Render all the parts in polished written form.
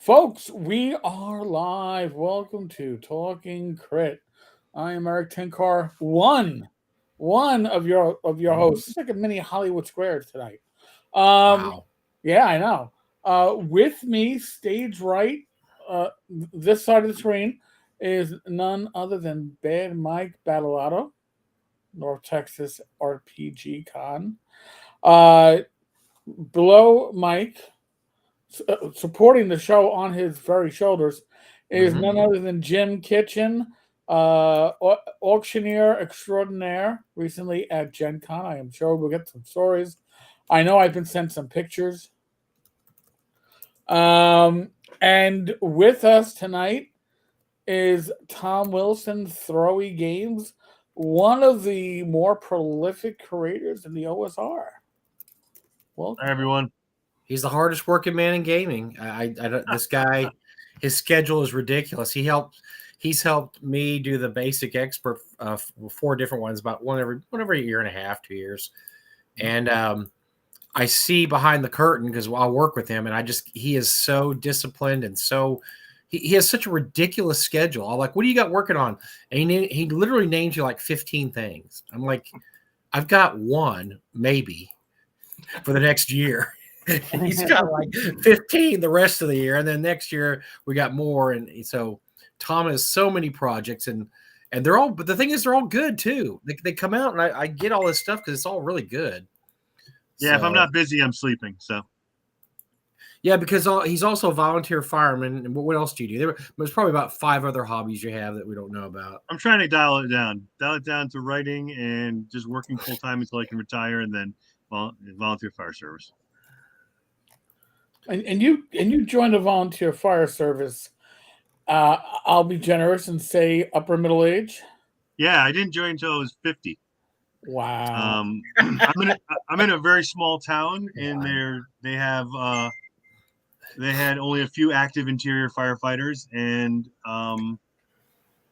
Folks, we are live. Welcome to Talking Crit. I am Eric Tenkar, one of your hosts. It's like a mini Hollywood Squares tonight. Um, Wow. yeah, I know. With me, stage right, this side of the screen, is none other than Bad Mike Battleato, North Texas RPG Con. Uh, Below Mike, supporting the show on his very shoulders is Mhm. none other than Jim Kitchen, auctioneer extraordinaire, recently at Gen Con. I am sure we'll get some stories. I know I've been sent some pictures. And with us tonight is Thom Wilson, Throwy Games, one of the more prolific creators in the OSR. Welcome. Hi, everyone. He's the hardest working man in gaming. This guy, his schedule is ridiculous. He's helped me do the basic expert 4 different ones, about one every year and a half, 2 years. And I see behind the curtain because I'll work with him, and he is so disciplined and so he has such a ridiculous schedule. I'm like, what do you got working on? And he literally names you like 15 things. I'm like, I've got one maybe for the next year. He's got like 15 the rest of the year, and then next year we got more. And so Thom has so many projects, and they're all. But the thing is, they're all good too. They come out, and I get all this stuff because it's all really good. Yeah, if I'm not busy, I'm sleeping. So yeah, because he's also a volunteer fireman. And what else do you do? There's probably about 5 other hobbies you have that we don't know about. I'm trying to dial it down to writing and just working full time until I can retire, and then volunteer fire service. And you joined a volunteer fire service. I'll be generous and say upper middle age. Yeah, I didn't join until I was 50. Wow. I'm in a very small town, and they had only a few active interior firefighters, and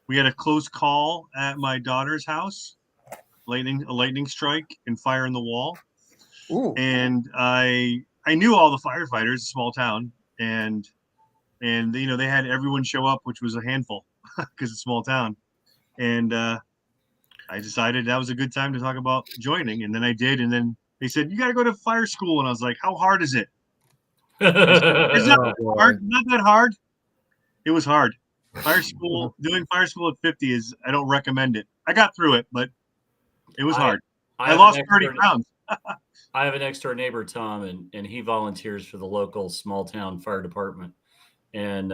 we had a close call at my daughter's house, a lightning strike and fire in the wall. Ooh. And I knew all the firefighters, small town, and they had everyone show up, which was a handful because it's a small town. And I decided that was a good time to talk about joining, and then I did. And then they said, you got to go to fire school, and I was like, how hard is it? It's not hard, not that hard. It was hard. Doing fire school at 50 I don't recommend it. I got through it, but it was hard. I lost 30 pounds. I have an next door neighbor, Thom, and he volunteers for the local small town fire department. And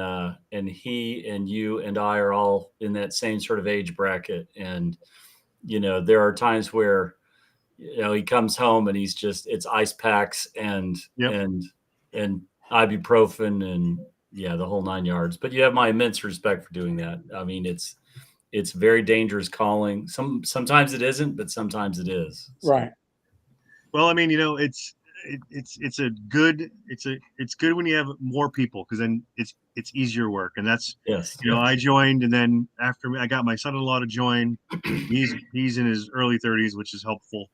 he and you and I are all in that same sort of age bracket. And, there are times where, he comes home and it's ice packs and ibuprofen and the whole 9 yards. But you have my immense respect for doing that. I mean, it's very dangerous calling. Sometimes it isn't, but sometimes it is. So. Right. Well, I mean, it's good when you have more people, because then it's easier work. And that's, I joined, and then after I got my son-in-law to join, he's in his early 30s, which is helpful.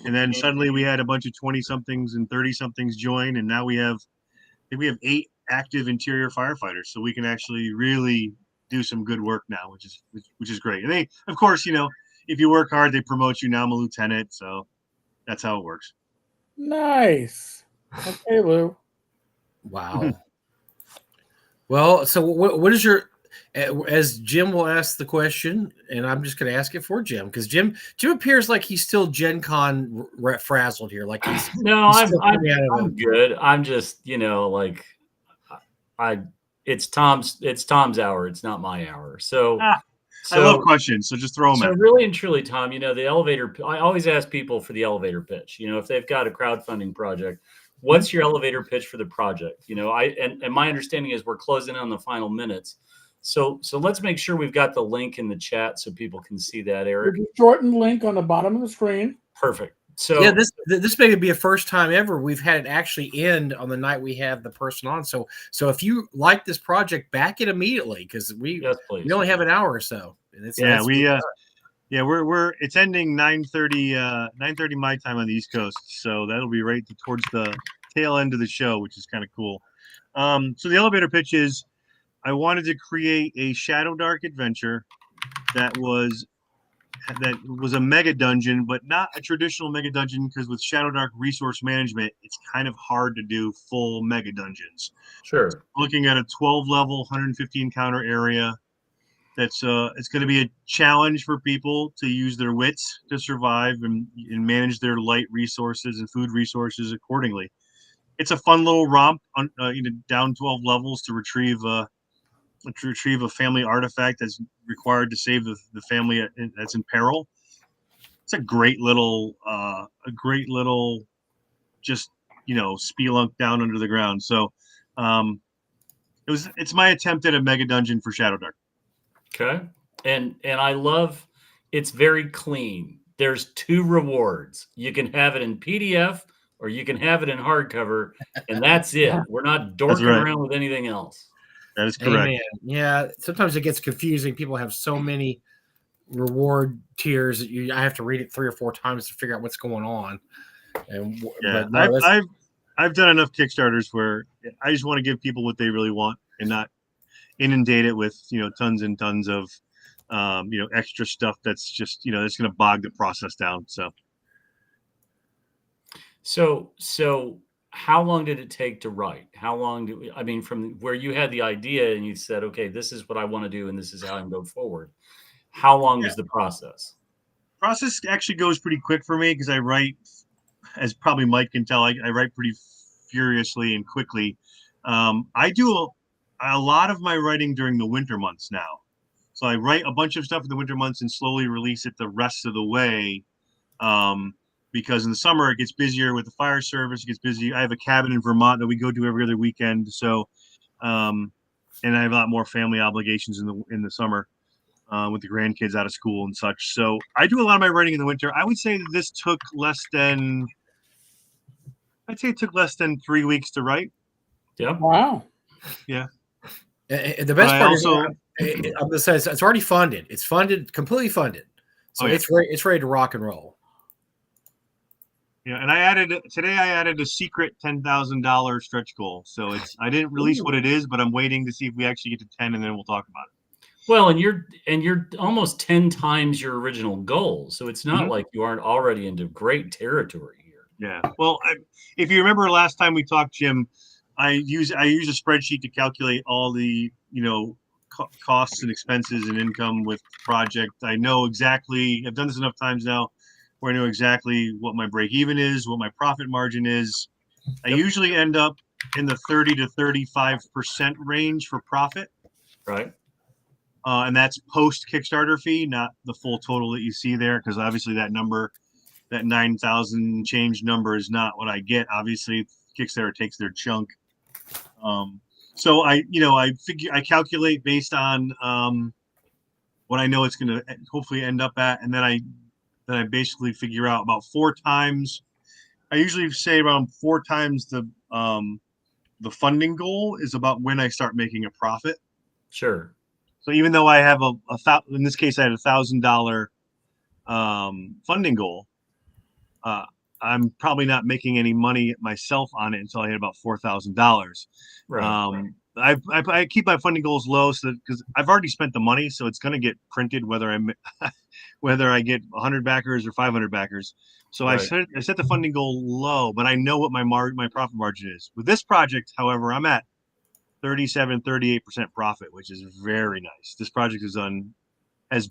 And then suddenly we had a bunch of 20 somethings and 30 somethings join. And now we have 8 active interior firefighters. So we can actually really do some good work now, which is great. And they, of course, if you work hard, they promote you. Now I'm a lieutenant. So that's how it works. Nice. Okay, Lou. Wow. Well, so what is your, as Jim will ask the question, and I'm just going to ask it for Jim, because Jim appears like he's still Gen Con frazzled here. Like he's I'm good. I'm just, it's Tom's hour. It's not my hour. So I love questions, so just throw them so in. Really and truly, Thom, the elevator, I always ask people for the elevator pitch. If they've got a crowdfunding project, what's your elevator pitch for the project? And my understanding is we're closing in on the final minutes. So let's make sure we've got the link in the chat so people can see that, Eric. There's a shortened link on the bottom of the screen. Perfect. So yeah, this may be a first time ever we've had it actually end on the night we have the person on. So if you like this project, back it immediately, because we only have an hour or so. And it's ending 9:30 my time on the East Coast, so that'll be right towards the tail end of the show, which is kind of cool. So the elevator pitch is, I wanted to create a Shadowdark adventure that was a mega dungeon, but not a traditional mega dungeon, because with Shadowdark resource management, it's kind of hard to do full mega dungeons. Sure. Looking at a 12 level, 150 encounter area. That's it's going to be a challenge for people to use their wits to survive and manage their light resources and food resources accordingly. It's a fun little romp on down 12 levels to retrieve a family artifact that's required to save the family that's in peril. It's a great little just spelunk down under the ground. So it's my attempt at a mega dungeon for Shadowdark. Okay. And I love, it's very clean. There's 2 rewards. You can have it in PDF or you can have it in hardcover, and that's it. We're not dorking right. around with anything else. That is correct. Amen. Yeah, sometimes it gets confusing. People have so many reward tiers that I have to read it 3 or 4 times to figure out what's going on. And Yeah, but no, I've done enough Kickstarters where I just want to give people what they really want and not inundate it with tons and tons of extra stuff that's just that's going to bog the process down. So how long did it take to write? How long from where you had the idea and you said, okay, this is what I want to do and this is how I'm going forward. How long was the process? Process actually goes pretty quick for me because I write, as probably Mike can tell, I write pretty furiously and quickly. I do a lot of my writing during the winter months now. So I write a bunch of stuff in the winter months and slowly release it the rest of the way. Because in the summer it gets busier with the fire service. It gets busy. I have a cabin in Vermont that we go to every other weekend. So, and I have a lot more family obligations in the summer with the grandkids out of school and such. So I do a lot of my writing in the winter. I would say that this took less than 3 weeks to write. Yeah. Wow. Yeah. The best part is, I'm gonna say it's already funded. It's funded, completely funded, so it's ready to rock and roll. Yeah, and I added a secret $10,000 stretch goal. So I didn't release what it is, but I'm waiting to see if we actually get to 10, and then we'll talk about it. Well, and you're almost 10 times your original goal, so it's not like you aren't already into great territory here. Yeah. Well, if you remember last time we talked, Jim, I use a spreadsheet to calculate all the costs and expenses and income with the project. I know exactly. I've done this enough times now where I know exactly what my break even is, what my profit margin is. I usually end up in the 30 to 35% range for profit. Right. And that's post Kickstarter fee, not the full total that you see there, because obviously that number, that 9,000 change number, is not what I get. Obviously, Kickstarter takes their chunk. So I calculate based on what I know it's going to hopefully end up at, and then I basically figure out about 4 times. I usually say around 4 times the funding goal is about when I start making a profit. Sure. So even though I have in this case I had $1,000 funding goal, I'm probably not making any money myself on it until I hit about $4,000. Right. I keep my funding goals low because I've already spent the money, so it's going to get printed whether I get 100 backers or 500 backers. So right. I set the funding goal low, but I know what my profit margin is. With this project, however, I'm at 38% profit, which is very nice. This project has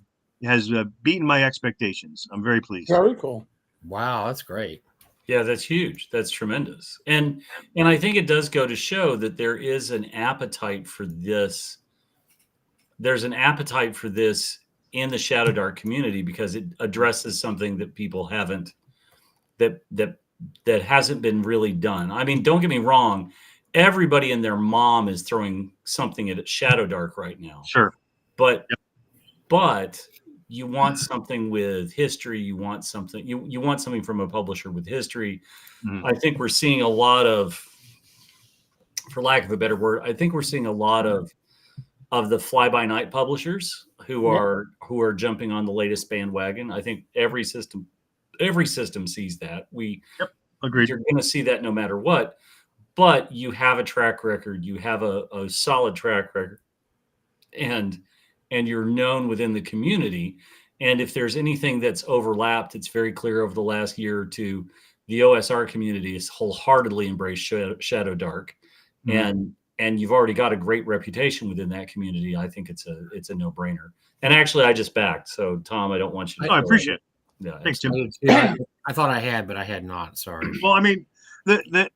beaten my expectations. I'm very pleased. Very cool. Wow, that's great. Yeah, that's huge. That's tremendous. And I think it does go to show that there is an appetite for this. There's an appetite for this in the Shadowdark community because it addresses something that people haven't, that hasn't been really done. I mean, don't get me wrong. Everybody and their mom is throwing something at Shadowdark right now. Sure. But you want something with history. You want something. You want something from a publisher with history. Mm-hmm. I think we're seeing a lot of, for lack of a better word, I think we're seeing a lot of the fly-by-night publishers who are jumping on the latest bandwagon. I think every system sees that. Agreed. You're going to see that no matter what. but you have a track record, you have a solid track record, and you're known within the community. And if there's anything that's overlapped, it's very clear over the last year or two, the OSR community has wholeheartedly embraced Shadowdark, and you've already got a great reputation within that community. I think it's a no-brainer. And actually, I just backed. So, Tom, I don't want you to. I appreciate it. Yeah, Thanks, Jim. I thought I had, but I had not. Sorry. Well, I mean, the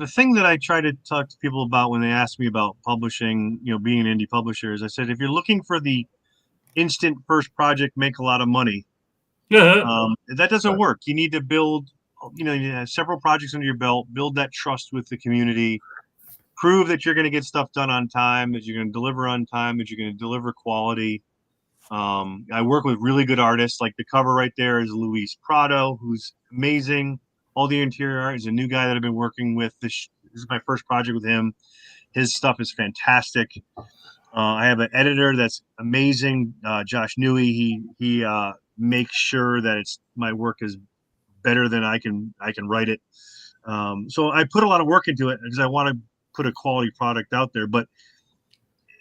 thing that I try to talk to people about when they ask me about publishing, being an indie publisher, is I said, if you're looking for the instant first project, make a lot of money, that doesn't work. You need to build, you have several projects under your belt, build that trust with the community, prove that you're going to get stuff done on time, that you're going to deliver on time, that you're going to deliver quality. I work with really good artists. Like the cover right there is Luis Prado, who's amazing. All the interior art is a new guy that I've been working with. This is my first project with him. His stuff is fantastic. I have an editor that's amazing, Josh Newey. He makes sure that my work is better than I can write it. So I put a lot of work into it because I want to put a quality product out there. But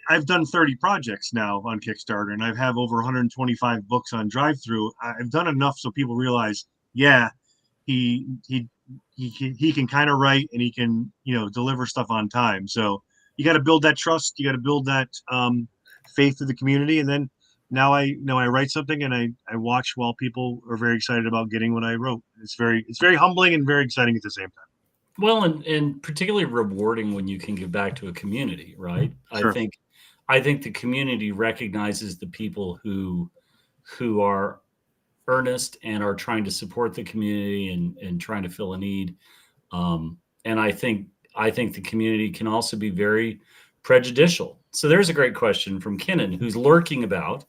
I've done 30 projects now on Kickstarter, and I have over 125 books on drive-through. I've done enough so people realize, he can kind of write, and he can deliver stuff on time. So you got to build that trust. You got to build that faith of the community, and then now I write something and I watch while people are very excited about getting what I wrote. It's very humbling and very exciting at the same time. Well, and particularly rewarding when you can give back to a community, right? Sure. I think the community recognizes the people who are earnest and are trying to support the community and trying to fill a need. And I think the community can also be very prejudicial. So there's a great question from Kennan, who's lurking about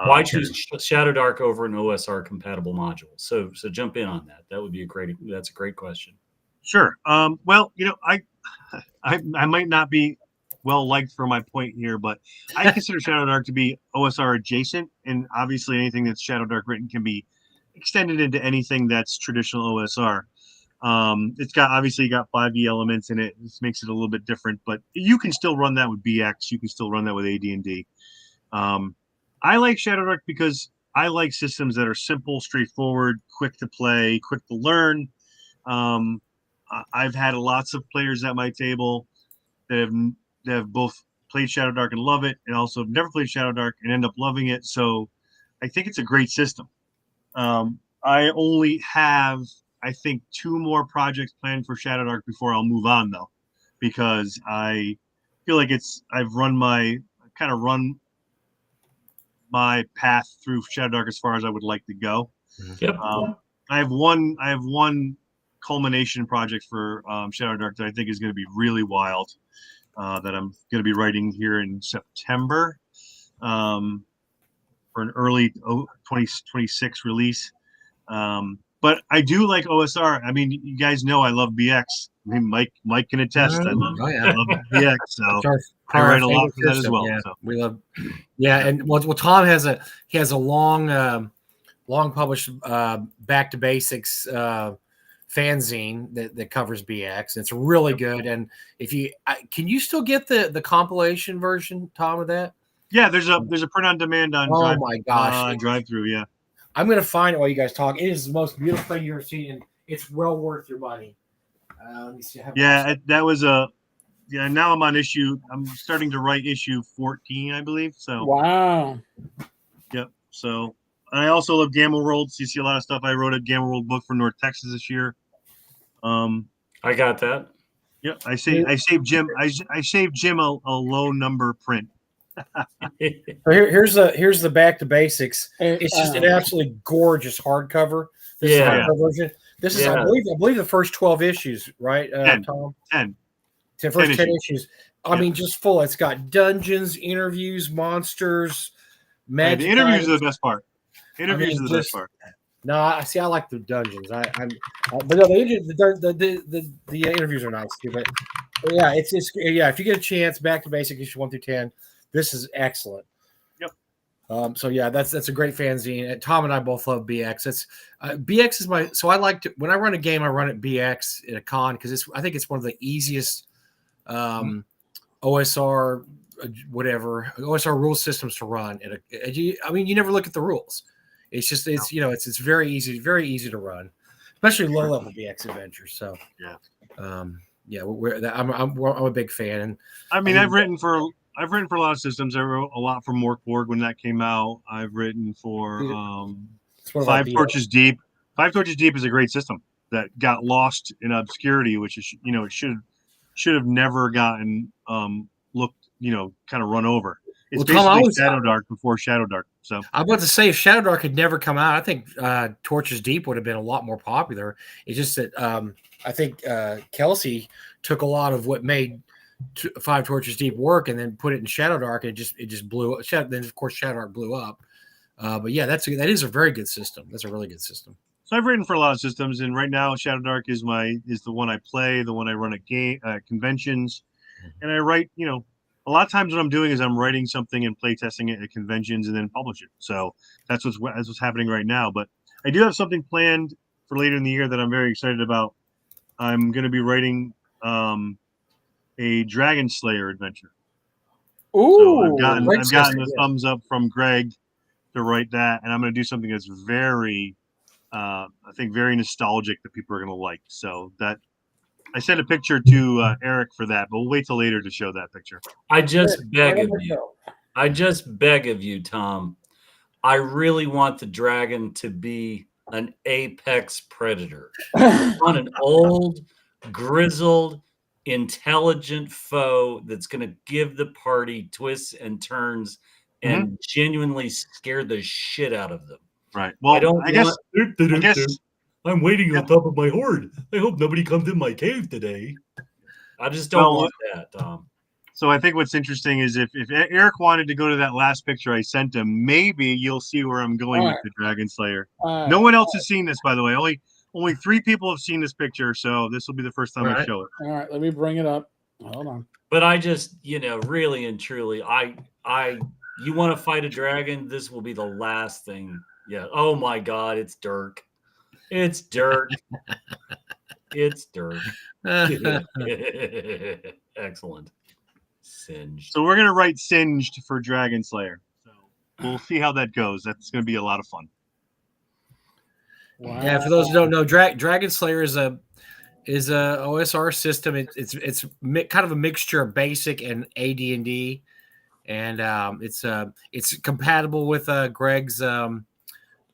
why choose Shadowdark over an OSR compatible module. So jump in on that. That's a great question. Sure. Well, I might not be well liked for my point here, but I consider Shadowdark to be OSR adjacent, and obviously anything that's Shadowdark written can be extended into anything that's traditional OSR. It's got 5e elements in it. This makes it a little bit different, but you can still run that with BX. You can still run that with AD&D. I like Shadowdark because I like systems that are simple, straightforward, quick to play, quick to learn. I've had lots of players at my table that have both played Shadowdark and love it, and also have never played Shadowdark and end up loving it. So I think it's a great system. I only have, I think, 2 more projects planned for Shadowdark before I'll move on, though, because I feel like I've run my path through Shadowdark as far as I would like to go. Yep. I have one culmination project for Shadowdark that I think is going to be really wild, that I'm going to be writing here in September for an early 2026 release. But I do like OSR. I mean, you guys know I love BX. I mean, Mike can attest. I love BX. So I write a lot for that as well. Yeah, so. we love. Yeah, and Thom has a long published Back to Basics fanzine that covers BX. It's really good. And if can you still get the compilation version, Thom, of that? Yeah, there's a print on demand on. Oh my gosh, drive-through. Yeah. I'm going to find it while you guys talk. It is the most beautiful thing you've ever seen, and it's well worth your money. Let me see. That was now I'm starting to write issue 14, I believe. So. Wow. Yep. So I also love Gamma Worlds. You see a lot of stuff. I wrote a Gamma World book for North Texas this year. I got that. Yep. I saved Jim. I saved Jim a low number print. Here's the Back to Basics. It's just an absolutely gorgeous hardcover. This is the hardcover version. This is, I believe, the first 12 issues, right, 10, Thom? 10. The first 10 issues. I mean, just full. It's got dungeons, interviews, monsters, magic. The interviews are the best part. Interviews are the best part. No, I like the dungeons. But no, the interviews are nice too. But yeah, it's if you get a chance, Back to Basics issue 1 through 10. This is excellent. Yep. So yeah, that's a great fanzine. Tom and I both love BX. It's BX is my so I like to when I run a game, I run it BX at a con because I think it's one of the easiest OSR whatever OSR rule systems to run. I mean, you never look at the rules. It's just it's very easy to run, especially low level BX adventures. So yeah, I'm a big fan. And I mean, I've written for a lot of systems. I wrote a lot for Morkborg when that came out. I've written for Five Torches Deep. Five Torches Deep is a great system that got lost in obscurity, which is it should have never gotten looked kind of run over. It's basically Shadowdark before Shadowdark. So I'm about to say if Shadowdark had never come out, I think Torches Deep would have been a lot more popular. It's just that I think Kelsey took a lot of what made Five Torches Deep work and then put it in Shadowdark. And it just blew up. Then of course Shadowdark blew up. But yeah, that is a very good system. That's a really good system. So I've written for a lot of systems, and right now Shadowdark is the one I play, the one I run at conventions, and I write. A lot of times what I'm doing is I'm writing something and play testing it at conventions and then publish it. So that's what's happening right now. But I do have something planned for later in the year that I'm very excited about. I'm going to be writing a Dragon Slayer adventure. Ooh, so I've gotten the thumbs up from Greg to write that, and I'm going to do something that's very, I think, very nostalgic that people are going to like. So that I sent a picture to Eric for that, but we'll wait till later to show that picture. I just beg of you, Tom. I really want the dragon to be an apex predator. I want an old, grizzled, intelligent foe that's going to give the party twists and turns and genuinely scare the shit out of them. Right. Well, I guess I'm waiting on top of my horde. I hope nobody comes in my cave today. I just don't want that, Tom. So I think what's interesting is if Eric wanted to go to that last picture I sent him, maybe you'll see where I'm going with the Dragon Slayer. No one else has seen this, by the way. Only 3 people have seen this picture, so this will be the first time I show it. All right, let me bring it up. Hold on. But I just, really and truly, you want to fight a dragon? This will be the last thing. Yeah. Oh my God, it's Dirk. It's Dirk. It's Dirk. Excellent. Singed. So we're gonna write Singed for Dragon Slayer. So we'll see how that goes. That's gonna be a lot of fun. Wow. Yeah, for those who don't know, Dragon Slayer is a OSR system. It's kind of a mixture of basic and AD&D, and it's compatible with Greg's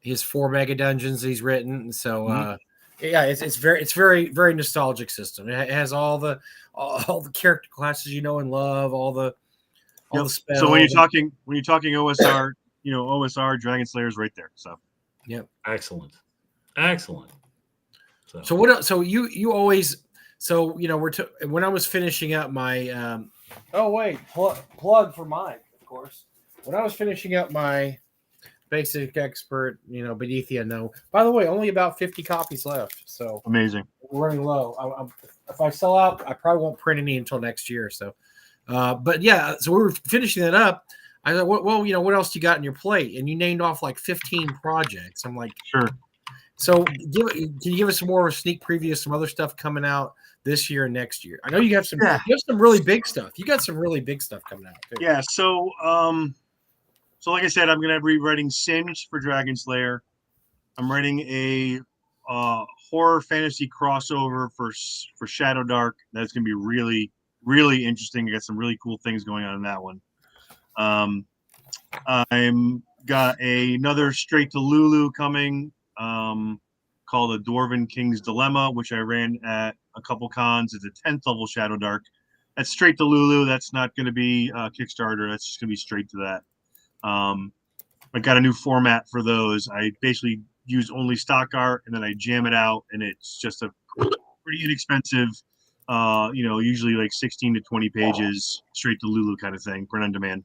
his 4 mega dungeons he's written. So it's very very nostalgic system. It has all the character classes you know and love, all the spells. So when you're talking OSR, OSR Dragon Slayer is right there. So excellent. So what else? So you always when I was finishing up my plug for Mike, of course. When I was finishing up my basic expert, beneath the unknown. By the way, only about 50 copies left. So amazing. We're running low. If I sell out, I probably won't print any until next year. So, but yeah, so we were finishing that up. I thought, well, what else do you got on your plate? And you named off like 15 projects. I'm like, sure. So can you give us some more of a sneak preview of some other stuff coming out this year and next year? I know you have some really big stuff. You got some really big stuff coming out too. Yeah. So, so like I said, I'm going to be writing Singed for Dragon Slayer. I'm writing a horror fantasy crossover for Shadowdark. That's going to be really, really interesting. I got some really cool things going on in that one. I'm got another straight to Lulu coming called A Dwarven King's Dilemma, which I ran at a couple cons. It's a 10th level Shadowdark. That's straight to Lulu. That's not going to be Kickstarter. That's just going to be straight to that. I got a new format for those. I basically use only stock art and then I jam it out, and it's just a pretty inexpensive, usually like 16 to 20 pages, straight to Lulu kind of thing, print on demand.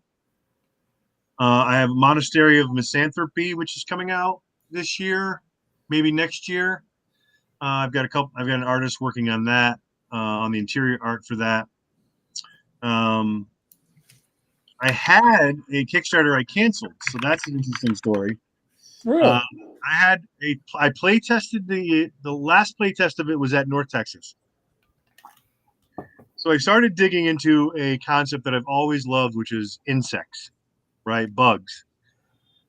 I have Monastery of Misanthropy, which is coming out this year, maybe next year. I've got an artist working on that, on the interior art for that. I had a Kickstarter I canceled, so that's an interesting story. Really? I play tested the last play test of it was at North Texas. So I started digging into a concept that I've always loved, which is insects, right? Bugs.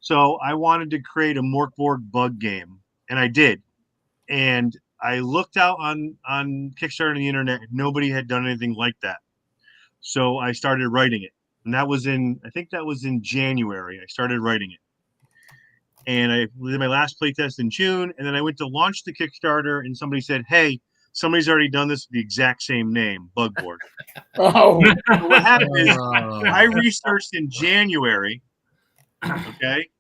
So I wanted to create a Morkborg bug game, and I did. And I looked out on Kickstarter on the internet, and nobody had done anything like that. So I started writing it. And I think that was in January. I started writing it. And I did my last playtest in June, and then I went to launch the Kickstarter, and somebody said, "Hey, somebody's already done this with the exact same name, Bugboard." Oh, So what happened is Oh. I researched in January. Okay,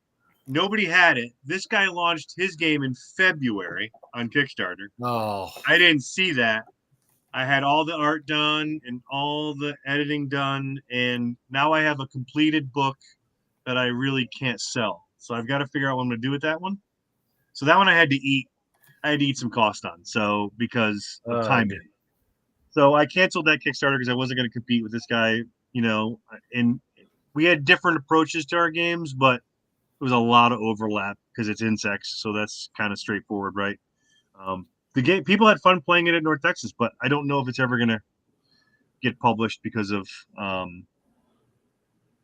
nobody had it. This guy launched his game in February on Kickstarter. Oh. I didn't see that. I had all the art done and all the editing done, and now I have a completed book that I really can't sell. So I've got to figure out what I'm going to do with that one. So that one I had to eat some cost on. So because of timing. So I canceled that Kickstarter because I wasn't going to compete with this guy, and we had different approaches to our games, but there was a lot of overlap because it's insects. So that's kind of straightforward, right? The game, people had fun playing it at North Texas, but I don't know if it's ever going to get published because of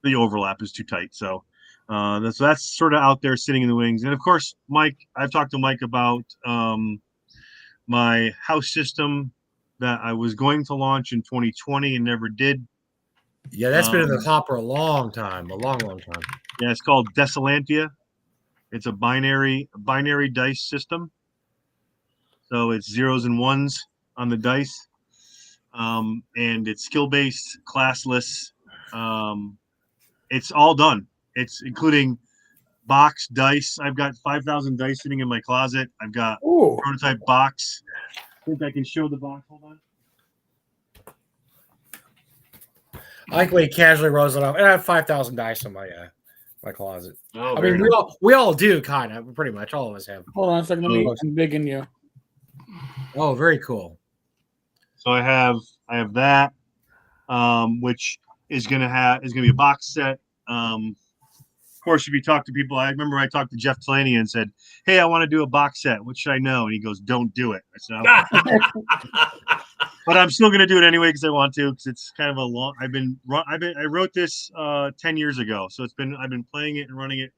the overlap is too tight. So that's sort of out there sitting in the wings. And of course, Mike, I've talked to Mike about my house system that I was going to launch in 2020 and never did. Yeah, that's been in the hopper a long time. Yeah, it's called Desolantia. It's a binary dice system. So it's zeros and ones on the dice. And it's skill-based, classless. It's all done. It's including box dice. I've got 5,000 dice sitting in my closet. I've got ooh. prototype box. I think I can show the box. Hold on. I like the way he casually rolls it off. And I have 5,000 dice in my closet. Oh, I mean, we all do, kind of, pretty much. All of us have. Hold on a second. Let me dig in you. Oh, very cool. So I have that, which is gonna be a box set. Of course, if you talk to people, I remember I talked to Jeff Talanian and said, "Hey, I want to do a box set. What should I know?" And he goes, "Don't do it." I said, "Okay." But I'm still gonna do it anyway because I want to. Because it's kind of a long. I wrote this 10 years ago, so I've been playing it and running it.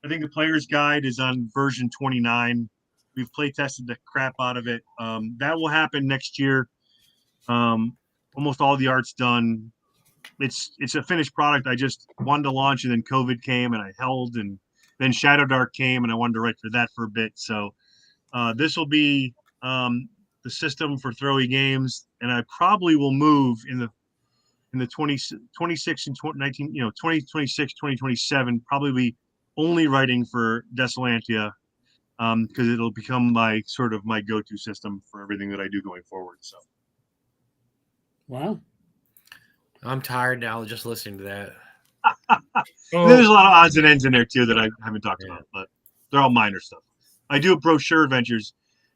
I think the player's guide is on version 29. We've play tested the crap out of it. That will happen next year. Almost all the art's done. It's a finished product. I just wanted to launch, and then COVID came, and I held, and then Shadowdark came, and I wanted to write for that for a bit. So this will be the system for throwy games, and I probably will move in the 26 and 19, 2026, 2027, probably be only writing for Desolantia because it'll become my go-to system for everything that I do going forward. So. Wow. I'm tired now just listening to that. There's a lot of odds and ends in there too that I haven't talked about, but they're all minor stuff. I do brochure adventures.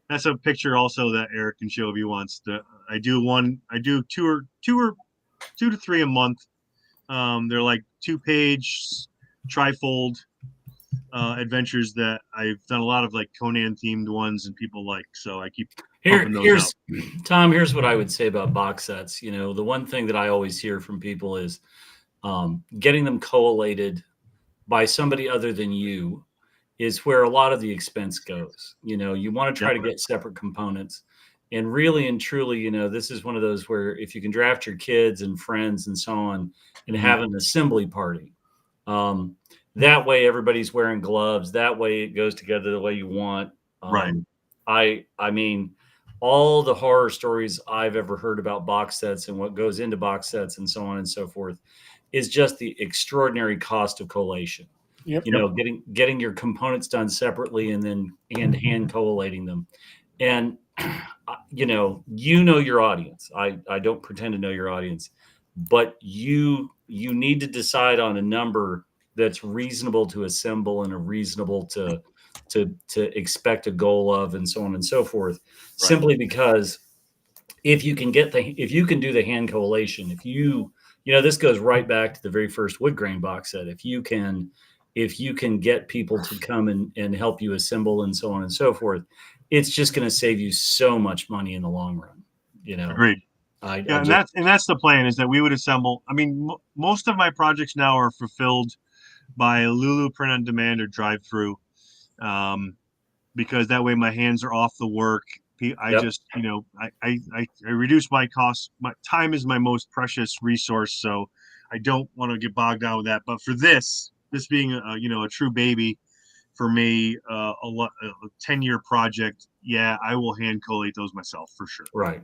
That's a picture also that Eric can show if he wants. I do two to three a month. They're like 2-page trifold adventures that I've done a lot of like Conan themed ones and people like. So I keep pumping those out. Thom, here's what I would say about box sets. The one thing that I always hear from people is getting them collated by somebody other than you is where a lot of the expense goes. You want to try to get separate components. And really and truly, this is one of those where if you can draft your kids and friends and so on and have an assembly party, that way everybody's wearing gloves. That way it goes together the way you want. Right. I mean, all the horror stories I've ever heard about box sets and what goes into box sets and so on and so forth is just the extraordinary cost of collation. Yep. Getting your components done separately and then hand collating them. And you know your audience. I don't pretend to know your audience, but you need to decide on a number that's reasonable to assemble and a reasonable to expect a goal of, and so on and so forth. Right. Simply because if you can do the hand collation, if you this goes right back to the very first wood grain box set. If you can get people to come and help you assemble and so on and so forth, it's just going to save you so much money in the long run. Agreed. And that's the plan, is that we would assemble. I mean, most of my projects now are fulfilled by Lulu print on demand or drive through, because that way my hands are off the work. I just, I reduce my costs. My time is my most precious resource, so I don't want to get bogged down with that. But for this being a true baby for me, a 10-year project, I will hand collate those myself for sure. Right.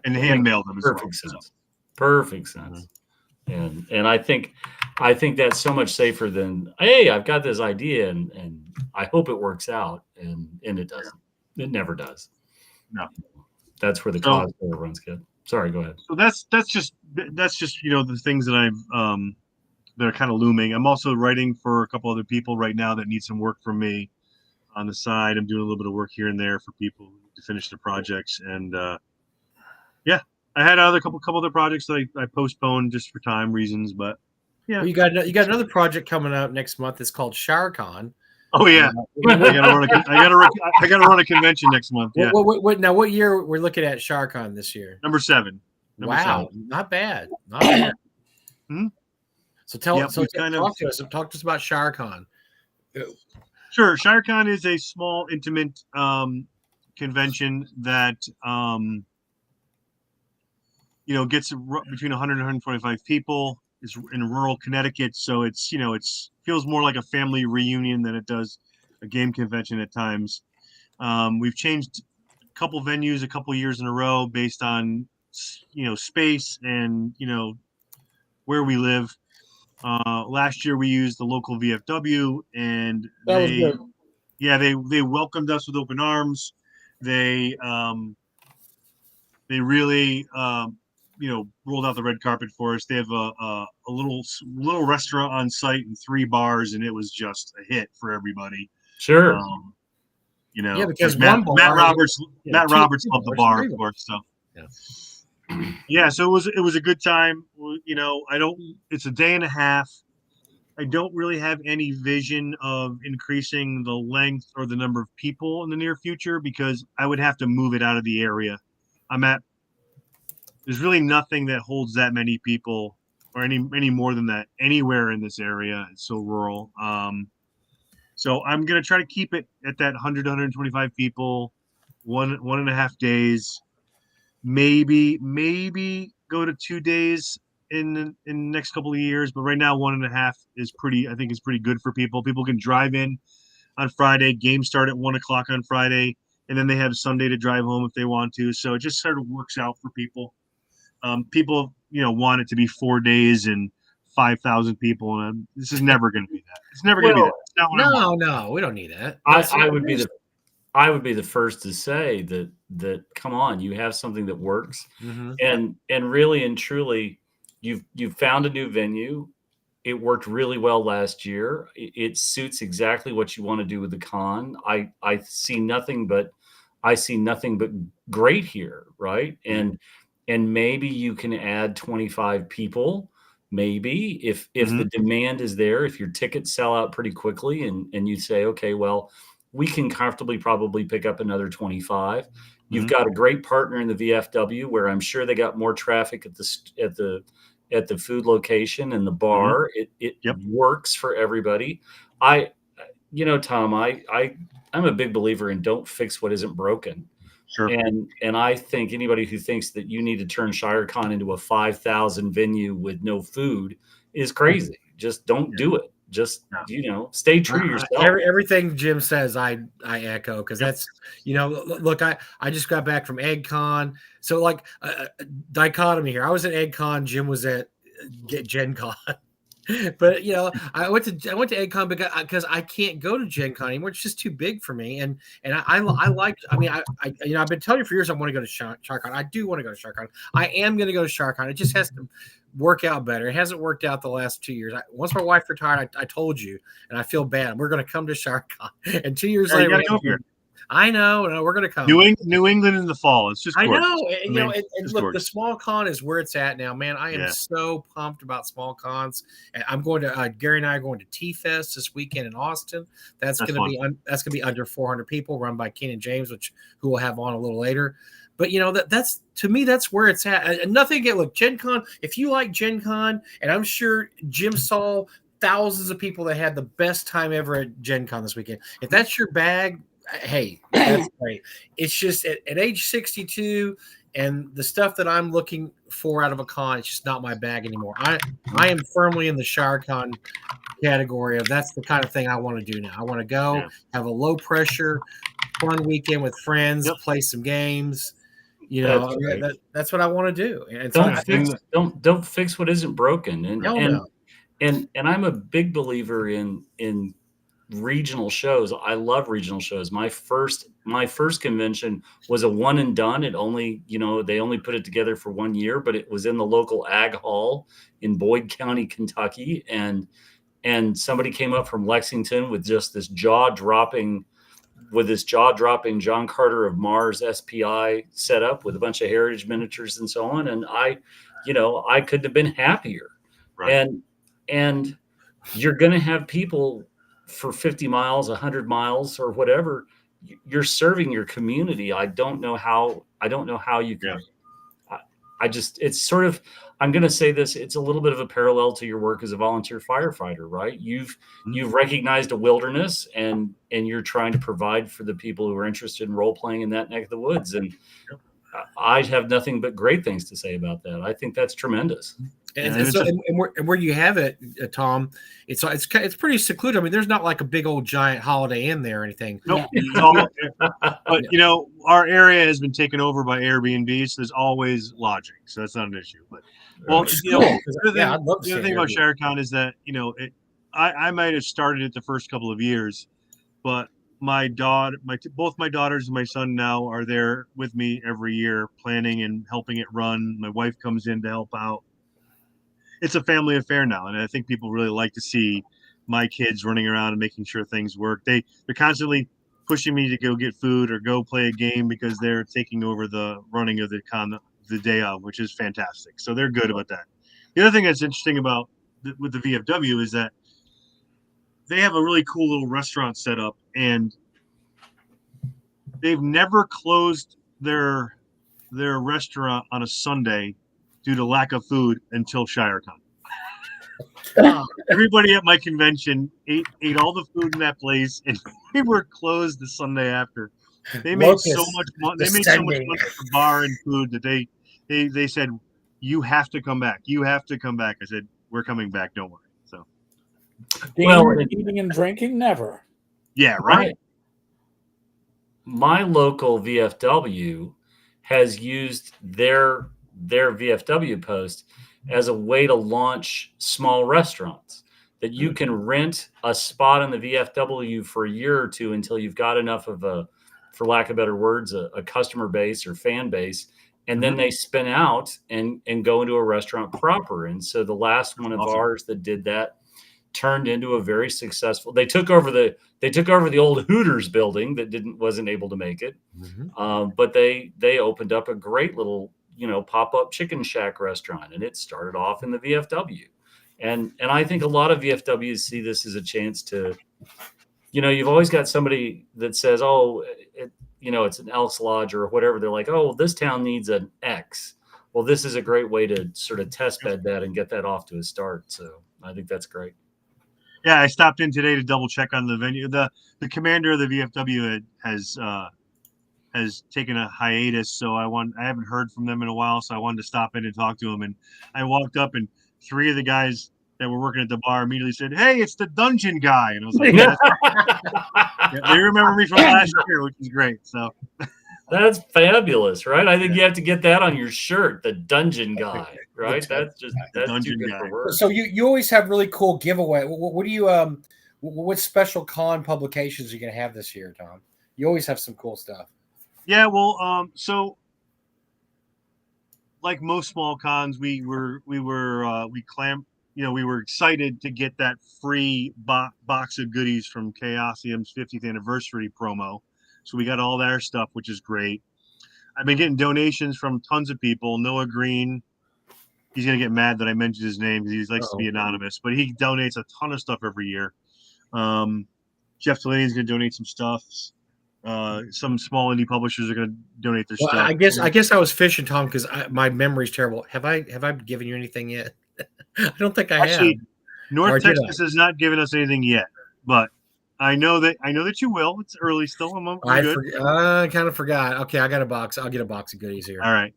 And hand mail them as well. Perfect sense. Perfect sense. And I think that's so much safer than, hey, I've got this idea and I hope it works out, and it doesn't. It never does. No. That's where the cause runs good. Sorry, go ahead. So that's just the things that I've that are kind of looming. I'm also writing for a couple other people right now that need some work from me on the side. I'm doing a little bit of work here and there for people to finish their projects, and I had a couple other projects that I postponed just for time reasons, but Well, you got another project coming out next month. It's called ShowerCon. Oh yeah, I gotta run a convention next month. Yeah. What year we're looking at ShowerCon this year? Number 7. Wow, not bad. Not bad. So talk to us about ShowerCon. Sure, ShowerCon is a small, intimate convention that gets between 100 and 125 people. It's in rural Connecticut, so it's feels more like a family reunion than it does a game convention at times. We've changed a couple venues a couple years in a row based on space and where we live. Last year we used the local VFW, and they welcomed us with open arms. They really rolled out the red carpet for us. They have a little restaurant on site and 3 bars, and it was just a hit for everybody. Sure. Because Matt Roberts loved the bar, of course. So so it was a good time. It's a day and a half. I don't really have any vision of increasing the length or the number of people in the near future, because I would have to move it out of the area I'm at. There's really nothing that holds that many people, or any more than that, anywhere in this area. It's so rural. So I'm gonna try to keep it at that 100 to 125 people, 1.5 days, maybe go to 2 days in the next couple of years. But right now, 1.5 is pretty good for people. People can drive in on Friday. Games start at 1:00 on Friday, and then they have Sunday to drive home if they want to. So it just sort of works out for people. People, want it to be 4 days and 5,000 people, and this is never going to be that. It's never going to be that. It's not what I want. No, we don't need that. I would be the first to say that come on, you have something that works, and really and truly, you've found a new venue. It worked really well last year. It suits exactly what you want to do with the con. I see nothing but great here, right? And maybe you can add 25 people, maybe if the demand is there, if your tickets sell out pretty quickly, and you say, okay, well, we can comfortably probably pick up another 25. You've got a great partner in the VFW, where I'm sure they got more traffic at the food location and the bar. It works for everybody. Tom, I'm a big believer in don't fix what isn't broken. Sure. And I think anybody who thinks that you need to turn ShireCon into a 5,000 venue with no food is crazy. Just don't do it. Just stay true to yourself. Everything Jim says, I echo, because that's look, I just got back from EggCon, so like dichotomy here. I was at EggCon, Jim was at Gen Con. But I went to EggCon because I can't go to Gen Con anymore. It's just too big for me, and I like. I mean, I've been telling you for years I want to go to ShireCon. I do want to go to ShireCon. I am going to go to ShireCon. It just has to work out better. It hasn't worked out the last 2 years. Once my wife retired, I told you, and I feel bad. We're going to come to ShireCon, and 2 years later, I know. No, we're gonna come. New England in the fall. It's just I gorgeous. know. And, you know, and it's look, gorgeous. the small con is where it's at now, man. I am so pumped about small cons. And I'm going to Gary and I are going to T-Fest this weekend in Austin. That's going to be under 400 people, run by Ken and James, who we'll have on a little later. But you know, that's to me, that's where it's at. And nothing again. Look, Gen Con. If you like Gen Con, and I'm sure Jim saw thousands of people that had the best time ever at Gen Con this weekend. If that's your bag, hey, that's great. It's just at age 62 and the stuff that I'm looking for out of a con, it's just not my bag anymore. I am firmly in the ShireCon category of that's the kind of thing I want to do now. I want to go have a low pressure, fun weekend with friends, play some games. You know, that's what I want to do. And don't fix what isn't broken. And I'm a big believer in regional shows. I love regional shows. My first convention was a one and done. It only, they only put it together for 1 year, but it was in the local ag hall in Boyd County, Kentucky. And somebody came up from Lexington with just this jaw-dropping John Carter of Mars SPI setup with a bunch of heritage miniatures and so on. And I couldn't have been happier. Right. And you're going to have people for 50 miles, 100 miles or whatever. You're serving your community. I don't know how you can. It's sort of, I'm going to say this, it's a little bit of a parallel to your work as a volunteer firefighter, right? You've recognized a wilderness and you're trying to provide for the people who are interested in role playing in that neck of the woods. And I have nothing but great things to say about that. I think that's tremendous. And where you have it, Tom, it's pretty secluded. I mean, there's not like a big old giant Holiday Inn there or anything. Nope. But our area has been taken over by Airbnb, so there's always lodging, so that's not an issue. But the other thing about ShareCon is that I might have started it the first couple of years, but both my daughters and my son now are there with me every year, planning and helping it run. My wife comes in to help out. It's a family affair now, and I think people really like to see my kids running around and making sure things work. They're constantly pushing me to go get food or go play a game because they're taking over the running of the con the day of, which is fantastic. So they're good about that. The other thing that's interesting about with the VFW is that they have a really cool little restaurant set up, and they've never closed their restaurant on a Sunday due to lack of food until ShireCon. Everybody at my convention ate all the food in that place, and they were closed the Sunday after. They made so much money. They made so much money at the bar and food that they said, "You have to come back. You have to come back." I said, "We're coming back. Don't worry." So, eating and drinking, never. Yeah, right. My local VFW has used their VFW post as a way to launch small restaurants that you can rent a spot in the VFW for a year or two until you've got enough of for lack of better words, a customer base or fan base. And then they spin out and go into a restaurant proper. And so the last one of ours that did that turned into a very successful. They took over the old Hooters building that wasn't able to make it. But they opened up a great little, pop-up chicken shack restaurant, and it started off in the VFW. And I think a lot of VFWs see this as a chance to, you've always got somebody that says, oh, it's an Elks Lodge or whatever. They're like, oh, this town needs an X. Well, this is a great way to sort of test bed that and get that off to a start. So I think that's great. Yeah, I stopped in today to double check on the venue. The commander of the VFW has taken a hiatus, so I haven't heard from them in a while, so I wanted to stop in and talk to him. And I walked up, and 3 of the guys that were working at the bar immediately said, "Hey, it's the dungeon guy." And I was like, yeah, they remember me from last year, which is great. So that's fabulous, right? I think you have to get that on your shirt, the dungeon guy, right? That's too good for words. So you always have really cool giveaway. What do you what special con publications are you going to have this year, Tom? You always have some cool stuff. Yeah, well, so like most small cons, we were excited to get that free box of goodies from Chaosium's 50th anniversary promo. So we got all their stuff, which is great. I've been getting donations from tons of people. Noah Green, he's going to get mad that I mentioned his name because he likes to be anonymous, but he donates a ton of stuff every year. Jeff Delaney's going to donate some stuff. Some small indie publishers are going to donate their stuff. I guess I was fishing, Tom, because my memory's terrible. Have I given you anything yet? I don't think I have. North Texas has not given us anything yet, but I know that you will. It's early still. I kind of forgot. Okay, I got a box. I'll get a box of goodies here. All right.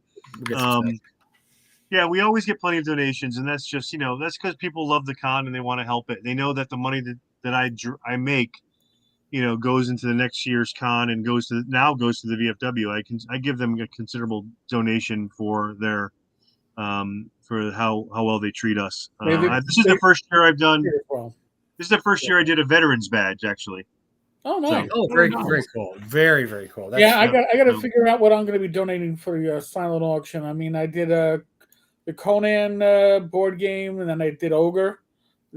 We'll yeah, we always get plenty of donations, and that's just that's because people love the con and they want to help it. They know that the money that I make, goes into the next year's con and goes to the VFW. I give them a considerable donation for their for how well they treat us. This is the first year I've done. This is the first year I did a veterans badge, actually. Oh, nice. Very cool. Very, very cool. I got to figure out what I'm going to be donating for the silent auction. I mean, I did the Conan board game, and then I did Ogre,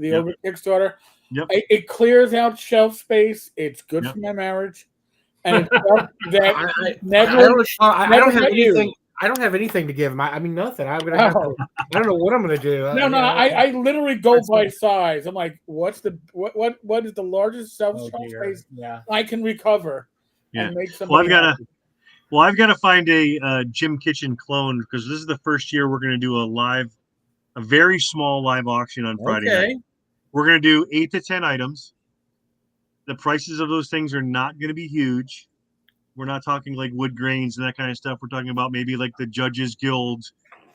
Ogre Kickstarter. Yep. It clears out shelf space. It's good for my marriage, and it's I don't have anything. I don't have anything to give him. I mean, nothing. I don't know what I'm going to do. I literally go by size. I'm like, what is the largest shelf space I can recover and make somebody happy? I've got to find a Jim Kitchen clone, because this is the first year we're going to do a very small live auction on Friday night. We're going to do 8 to 10 items. The prices of those things are not going to be huge. We're not talking like wood grains and that kind of stuff. We're talking about maybe like the Judges Guild,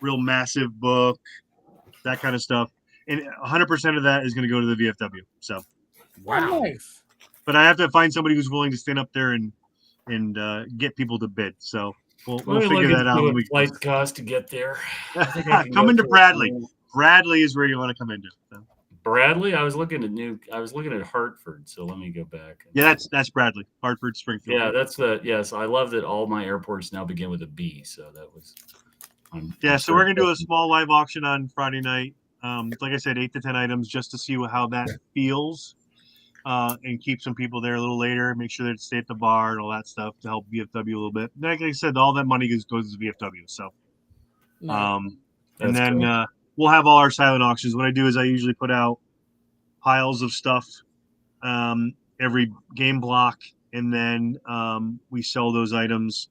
real massive book, that kind of stuff. And 100% of that is going to go to the VFW. So, wow. Nice. But I have to find somebody who's willing to stand up there and get people to bid. So we'll figure that out. What flight cost to get there? Come into Bradley. Bradley is where you want to come into. So. Bradley, I was looking at Hartford, so let me go back. Yeah, that's Bradley, Hartford, Springfield. Yeah, yes. I love that all my airports now begin with a B. So that was. So we're gonna do a small live auction on Friday night. Like I said, 8 to 10 items, just to see how that feels, and keep some people there a little later. Make sure they stay at the bar and all that stuff to help VFW a little bit. Like I said, all that money goes to VFW. So, and then. Cool. We'll have all our silent auctions. What I do is I usually put out piles of stuff every game block, and then we sell those items.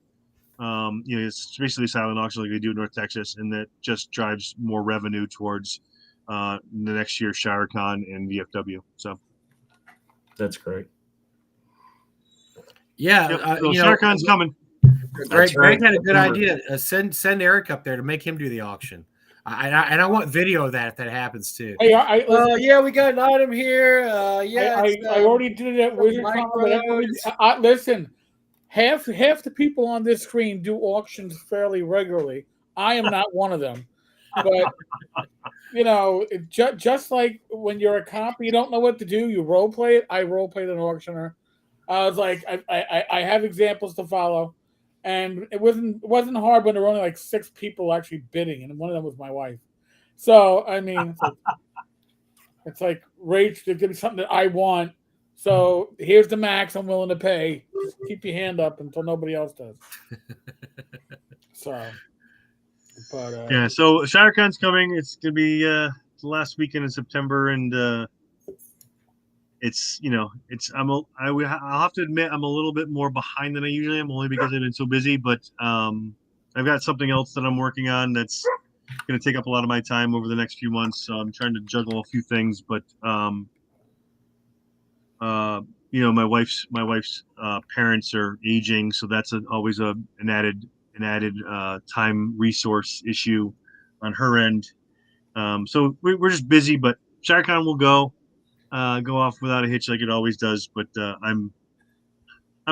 It's basically a silent auction like they do in North Texas, and that just drives more revenue towards the next year's ShireCon and VFW. So that's great. Yeah, ShireCon's coming. Greg had a good idea. Send Eric up there to make him do the auction. I want video of that if that happens too. Hey, we got an item here. I already did it at WizardCon. Listen, half the people on this screen do auctions fairly regularly. I am not one of them, but just like when you're a cop, you don't know what to do. You role play it. I role played an auctioneer. I was like, I have examples to follow. And it wasn't hard when there were only like 6 people actually bidding, and one of them was my wife. So I mean, it's like Rach, there's gonna be something that I want. So here's the max I'm willing to pay. Just keep your hand up until nobody else does. So, but so ShireCon's coming. It's gonna be the last weekend in September, and I'll have to admit I'm a little bit more behind than I usually am, only because I've been so busy. But I've got something else that I'm working on that's going to take up a lot of my time over the next few months. So I'm trying to juggle a few things. But my wife's parents are aging, so that's always an added time resource issue on her end. So we're just busy, but ShireCon will go off without a hitch like it always does. But I'm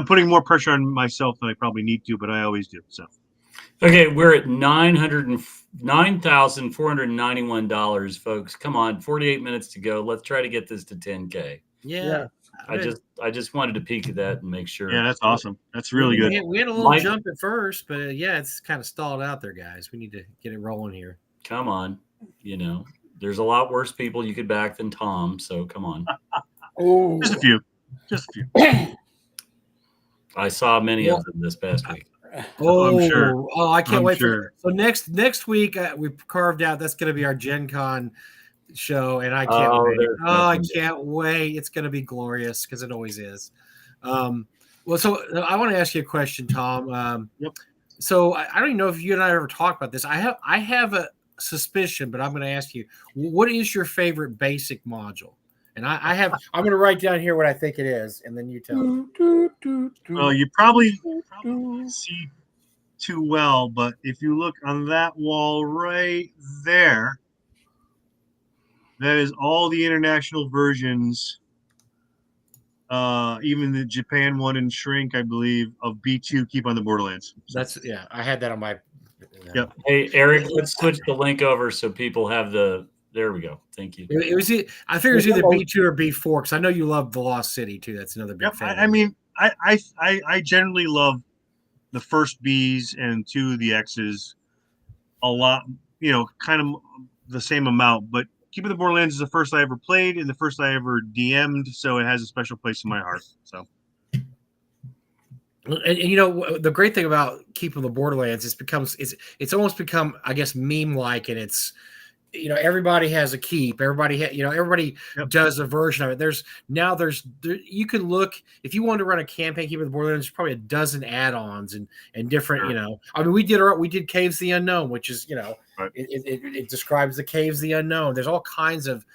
putting more pressure on myself than I probably need to, but I always do. So. Okay, we're at $9,491, folks. Come on, 48 minutes to go. Let's try to get this to 10K. Yeah. I just wanted to peek at that and make sure. Yeah, that's awesome. That's really good. We had a little jump at first, but it's kind of stalled out there, guys. We need to get it rolling here. Come on, there's a lot worse people you could back than Thom. So come on. Oh, just a few. I saw many Well, of them this past week. I'm sure. Oh, I can't I'm wait sure. for. So next week we've carved out. That's going to be our Gen Con show, and I can't Oh, wait. there's Oh, I nothing. can't wait. It's going to be glorious because it always is. Well, so I want to ask you a question, Tom. Yep. So I don't even know if you and I ever talked about this. I have a suspicion, but I'm going to ask you, what is your favorite basic module? And I'm going to write down here what I think it is, and then you tell me. Well, you probably can't see too well, but if you look on that wall right there, that is all the international versions, even the Japan one and Shrink, I believe, of B2 Keep on the Borderlands. That's I had that on my. Yep. Hey, Eric, let's switch the link over so people have the. There we go. Thank you. It was. I figured it was either B2 or B4 because I know you love the Lost City too. That's another big Yep. fan. I mean, I generally love the first Bs and two of the Xs a lot. You know, kind of the same amount, but Keeping the Borderlands is the first I ever played and the first I ever DM'd, so it has a special place in my heart. So. And you know the great thing about Keeping the Borderlands is it's almost become, I guess, meme like, and it's, you know, everybody has a keep. Everybody Yep. does a version of it. You can look if you want to run a campaign Keeping the Borderlands. There's probably a dozen add-ons and different. Sure. You know, I mean, we did Caves of the Unknown, which is, you know, right. it describes the Caves of the Unknown. There's all kinds of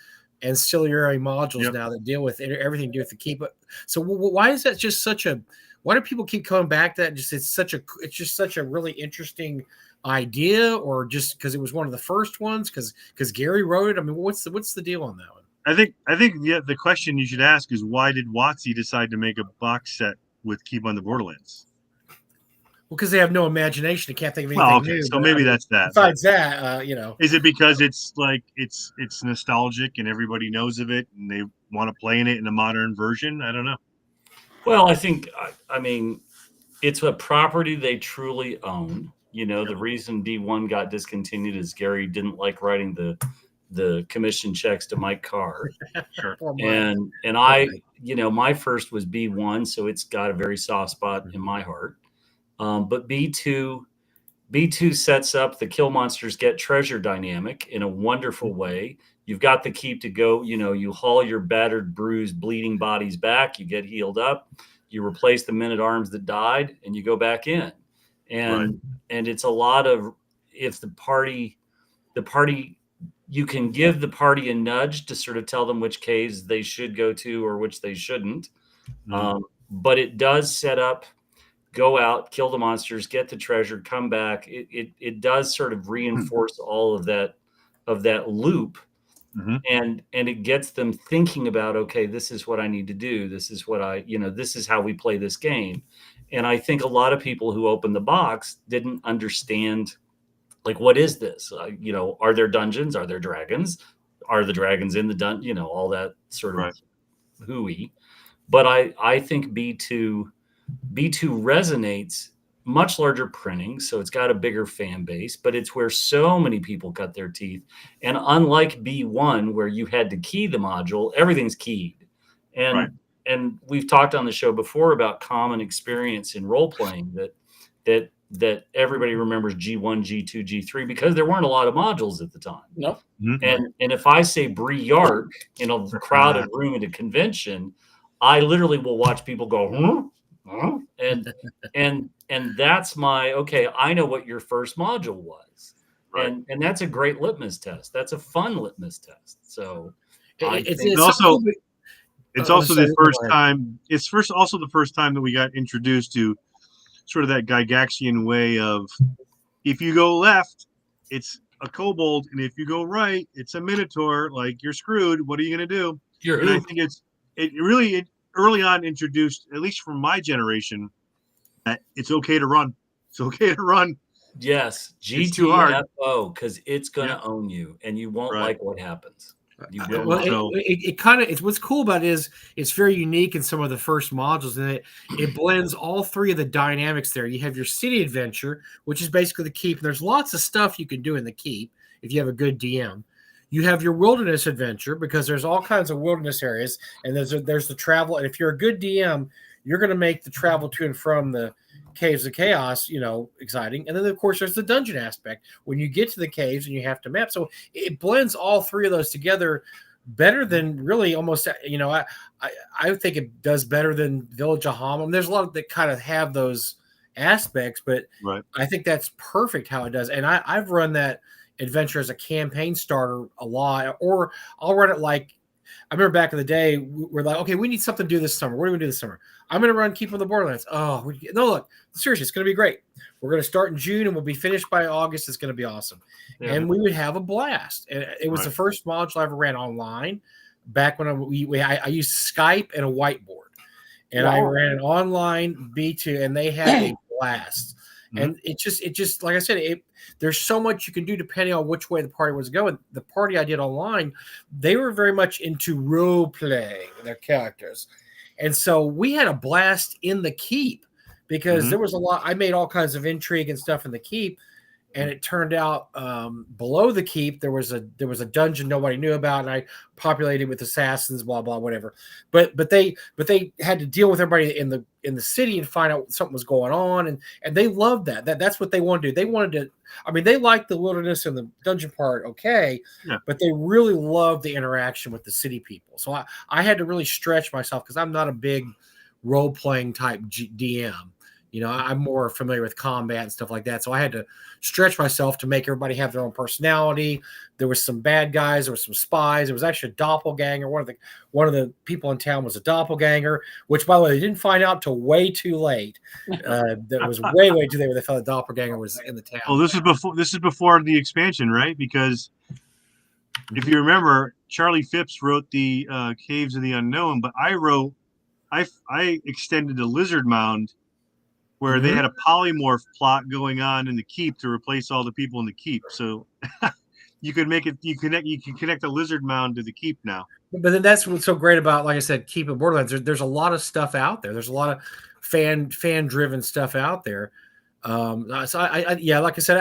ancillary modules Yep. now that deal with everything to do with the keep. So why is that just such a? Why do people keep coming back to that? It's just such a really interesting idea, or just because it was one of the first ones because Gary wrote it? I mean, what's the deal on that one? I think the question you should ask is, why did WotC decide to make a box set with Keep on the Borderlands? Well, because they have no imagination. They can't think of anything Well, okay, new. so maybe that's that. Besides that, you know, is it because it's like it's nostalgic and everybody knows of it and they want to play in it in a modern version? I don't know. Well, I mean, it's a property they truly own. You know, the reason B1 got discontinued is Gary didn't like writing the commission checks to Mike Carr. Sure. And I, you know, my first was B1, so it's got a very soft spot in my heart. But B2 sets up the kill monsters get treasure dynamic in a wonderful way. You've got the keep to go, you know, you haul your battered, bruised, bleeding bodies back, you get healed up, you replace the men-at-arms that died, and you go back in. And it's a lot of, if the party, you can give the party a nudge to sort of tell them which caves they should go to or which they shouldn't. But it does set up, go out, kill the monsters, get the treasure, come back. It does sort of reinforce all of that loop. And it gets them thinking about, okay, this is what I need to do. This is what this is how we play this game. And I think a lot of people who opened the box didn't understand, like, what is this? You know, are there dungeons? Are there dragons? Are the dragons in the dungeon? You know, all that sort of hooey. But I think B2 resonates, much larger printing, so it's got a bigger fan base, but it's where so many people cut their teeth. And unlike B1, where you had to key the module, everything's keyed. And we've talked on the show before about common experience in role playing that everybody remembers G1, G2, G3 because there weren't a lot of modules at the time. No. And if I say Bree Yark in a crowded room at a convention, I literally will watch people go, huh? And that's my, okay, I know what your first module was. And that's a great litmus test. That's a fun litmus test. So it's also the first time. It's also the first time that we got introduced to sort of that Gygaxian way of, if you go left, it's a kobold, and if you go right, it's a minotaur. Like, you're screwed. What are you going to do? I think it really early on introduced, at least from my generation, that it's okay to run. It's okay to run. Yes, GTFO, because it's going to own you, and you won't like what happens. It's what's cool about it is it's very unique in some of the first modules, and it blends all three of the dynamics there. You have your city adventure, which is basically the keep, and there's lots of stuff you can do in the keep if you have a good DM. You have your wilderness adventure because there's all kinds of wilderness areas, and there's the travel. And if you're a good DM, you're going to make the travel to and from the Caves of Chaos, exciting. And then, of course, there's the dungeon aspect when you get to the caves and you have to map. So it blends all three of those together better than really almost, I think it does better than Village of Thom. There's a lot that kind of have those aspects, but Right. I think that's perfect how it does. And I've run that adventure as a campaign starter a lot, or I'll run it like, I remember back in the day, we're like, okay, we need something to do this summer. What are we going to do this summer? I'm going to run Keep of the Borderlands. Oh, no, look, seriously, it's going to be great. We're going to start in June and we'll be finished by August. It's going to be awesome. Yeah. And we would have a blast. And it was the first module I ever ran online back when I used Skype and a whiteboard. And I ran an online B2 and they had a blast. And it just like I said, there's so much you can do depending on which way the party was going. The party I did online, they were very much into role playing their characters. And so we had a blast in the keep because there was a lot. I made all kinds of intrigue and stuff in the keep. And it turned out below the keep there was a dungeon nobody knew about, and I populated with assassins, blah blah whatever. But they had to deal with everybody in the city and find out something was going on, and they loved that. That's what they wanted to do. They wanted to. I mean, they liked the wilderness and the dungeon part, but they really loved the interaction with the city people. So I had to really stretch myself because I'm not a big role playing type DM. I'm more familiar with combat and stuff like that. So I had to stretch myself to make everybody have their own personality. There was some bad guys. There was some spies. It was actually a doppelganger. One of the people in town was a doppelganger, which, by the way, they didn't find out till way too late. That was way too late when they found the doppelganger was in the town. Well, this is before the expansion, right? Because if you remember, Charlie Phipps wrote the Caves of the Unknown, but I extended the Lizard Mound, where they had a polymorph plot going on in the keep to replace all the people in the keep. So you could make it. You can connect the Lizard Mound to the keep now. But then that's what's so great about, like I said, Keep of Borderlands. There's a lot of stuff out there. There's a lot of fan driven stuff out there. So like I said,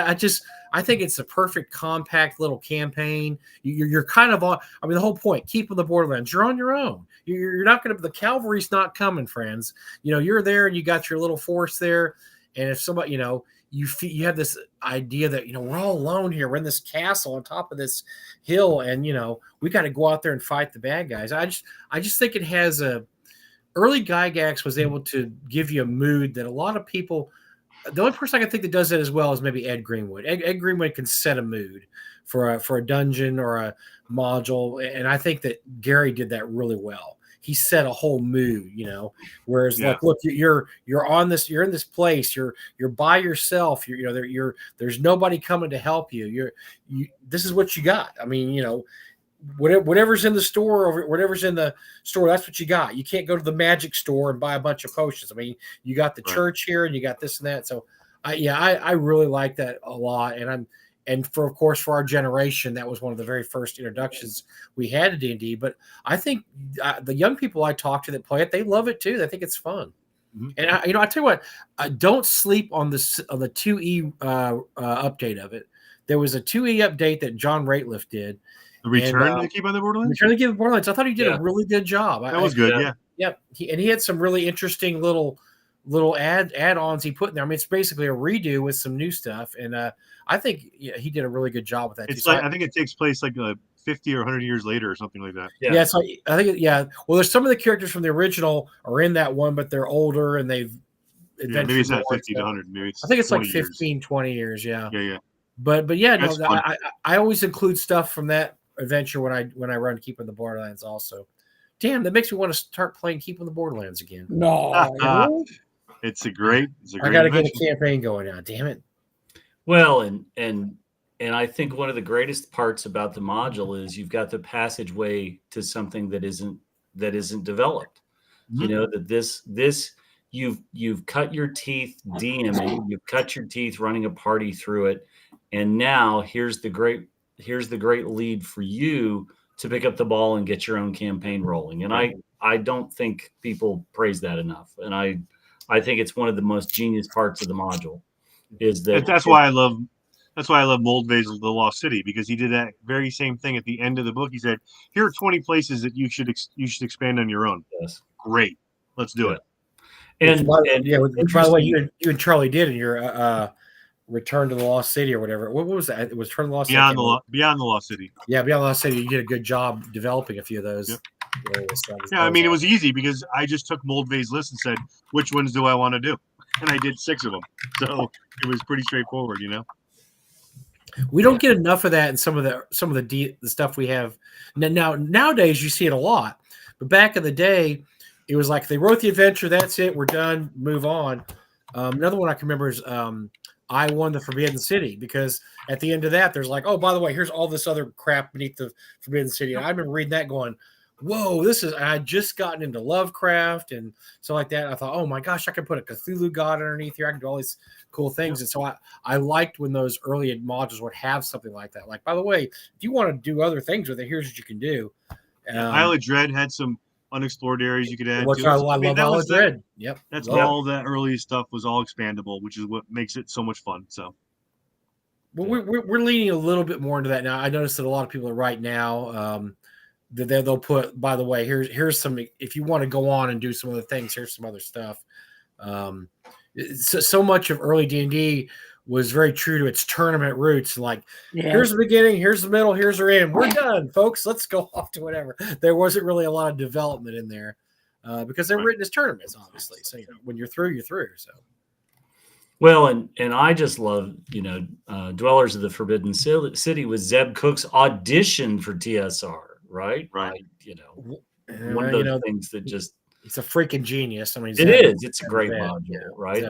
I think it's a perfect compact little campaign. You're kind of on. I mean, the whole point, Keep of the Borderlands. You're on your own. You're not going to. The cavalry's not coming, friends. You're there and you got your little force there. And if somebody, you have this idea that we're all alone here. We're in this castle on top of this hill, and we got to go out there and fight the bad guys. I just think it has a. Early Gygax was able to give you a mood that a lot of people. The only person I can think that does that as well is maybe Ed Greenwood. Ed Greenwood can set a mood for a dungeon or a module, and I think that Gary did that really well. He set a whole mood, Whereas, like, look, you're on this, you're in this place, you're by yourself, there's nobody coming to help you. This is what you got. I mean, whatever's in the store or whatever's in the store, that's what you got. You can't go to the magic store and buy a bunch of potions. I mean, you got the church here and you got this and that. So I really like that a lot. And of course, for our generation, that was one of the very first introductions we had to D&D. But I think the young people I talk to that play it, they love it too. They think it's fun. And I tell you what, don't sleep on the 2E update of it. There was a 2E update that John Rateliff did. The Return to Keep of the Borderlands? Return to Keep of the Borderlands. I thought he did a really good job. That was good, yeah. Yep. He had some really interesting little add-ons he put in there. I mean, it's basically a redo with some new stuff. And I think he did a really good job with that. It's I think it takes place like 50 or 100 years later or something like that. Yeah, so I think, well, there's some of the characters from the original are in that one, but they're older and they've maybe it's not 50 to 100. Maybe it's I think it's like 15, years. 20 years, yeah. Yeah. But yeah, no, I always include stuff from that adventure when I run Keep of the Borderlands also. Damn, that makes me want to start playing Keep of the Borderlands again. No. It's a great I got to get a campaign going now. Damn it. Well, and I think one of the greatest parts about the module is you've got the passageway to something that isn't developed. That this you've cut your teeth DMing, you've cut your teeth running a party through it, and now here's the great lead for you to pick up the ball and get your own campaign rolling. And I don't think people praise that enough. And I think it's one of the most genius parts of the module is that that's why I love Moldvay's The Lost City, because he did that very same thing at the end of the book. He said, here are 20 places that you should expand on your own. Yes. Great. Let's do it. And, by, and yeah, by the way, interesting- you and Charlie did in your Return to the Lost City or whatever. What was that? It was Return to the Lost City. Beyond the Lost City. Yeah, Beyond the Lost City. You did a good job developing a few of those. Yep. Areas. Yeah, I mean, it was easy because I just took Moldvay's list and said, which ones do I want to do? And I did 6 of them. So it was pretty straightforward, you know? We don't get enough of that in some of the stuff we have now. Nowadays, you see it a lot, but back in the day, it was like they wrote the adventure. That's it. We're done. Move on. Another one I can remember is I Won the Forbidden City, because at the end of that, there's like, oh, by the way, here's all this other crap beneath the Forbidden City. And I remember reading that going, whoa, I had just gotten into Lovecraft and stuff like that. I thought, oh my gosh, I could put a Cthulhu god underneath here. I can do all these cool things. And so I liked when those early modules would have something like that. Like, by the way, if you want to do other things with it, here's what you can do. Isle of Dread had some unexplored areas you could add. Which I love Isle of Dread. Yep. That's all that early stuff was all expandable, which is what makes it so much fun. So, well, we're leaning a little bit more into that now. I noticed that a lot of people right now that they'll put, by the way, here's some, if you want to go on and do some other things, here's some other stuff. So much of early D&D was very true to its tournament roots. Like, here's the beginning, here's the middle, here's the end. We're done, folks. Let's go off to whatever. There wasn't really a lot of development in there because they're written as tournaments, obviously. So when you're through, you're through. So. Well, and I just love, Dwellers of the Forbidden City was Zeb Cook's audition for TSR, right? Right. One of those things that just. It's a freaking genius. I mean, it is. It's a great module, right?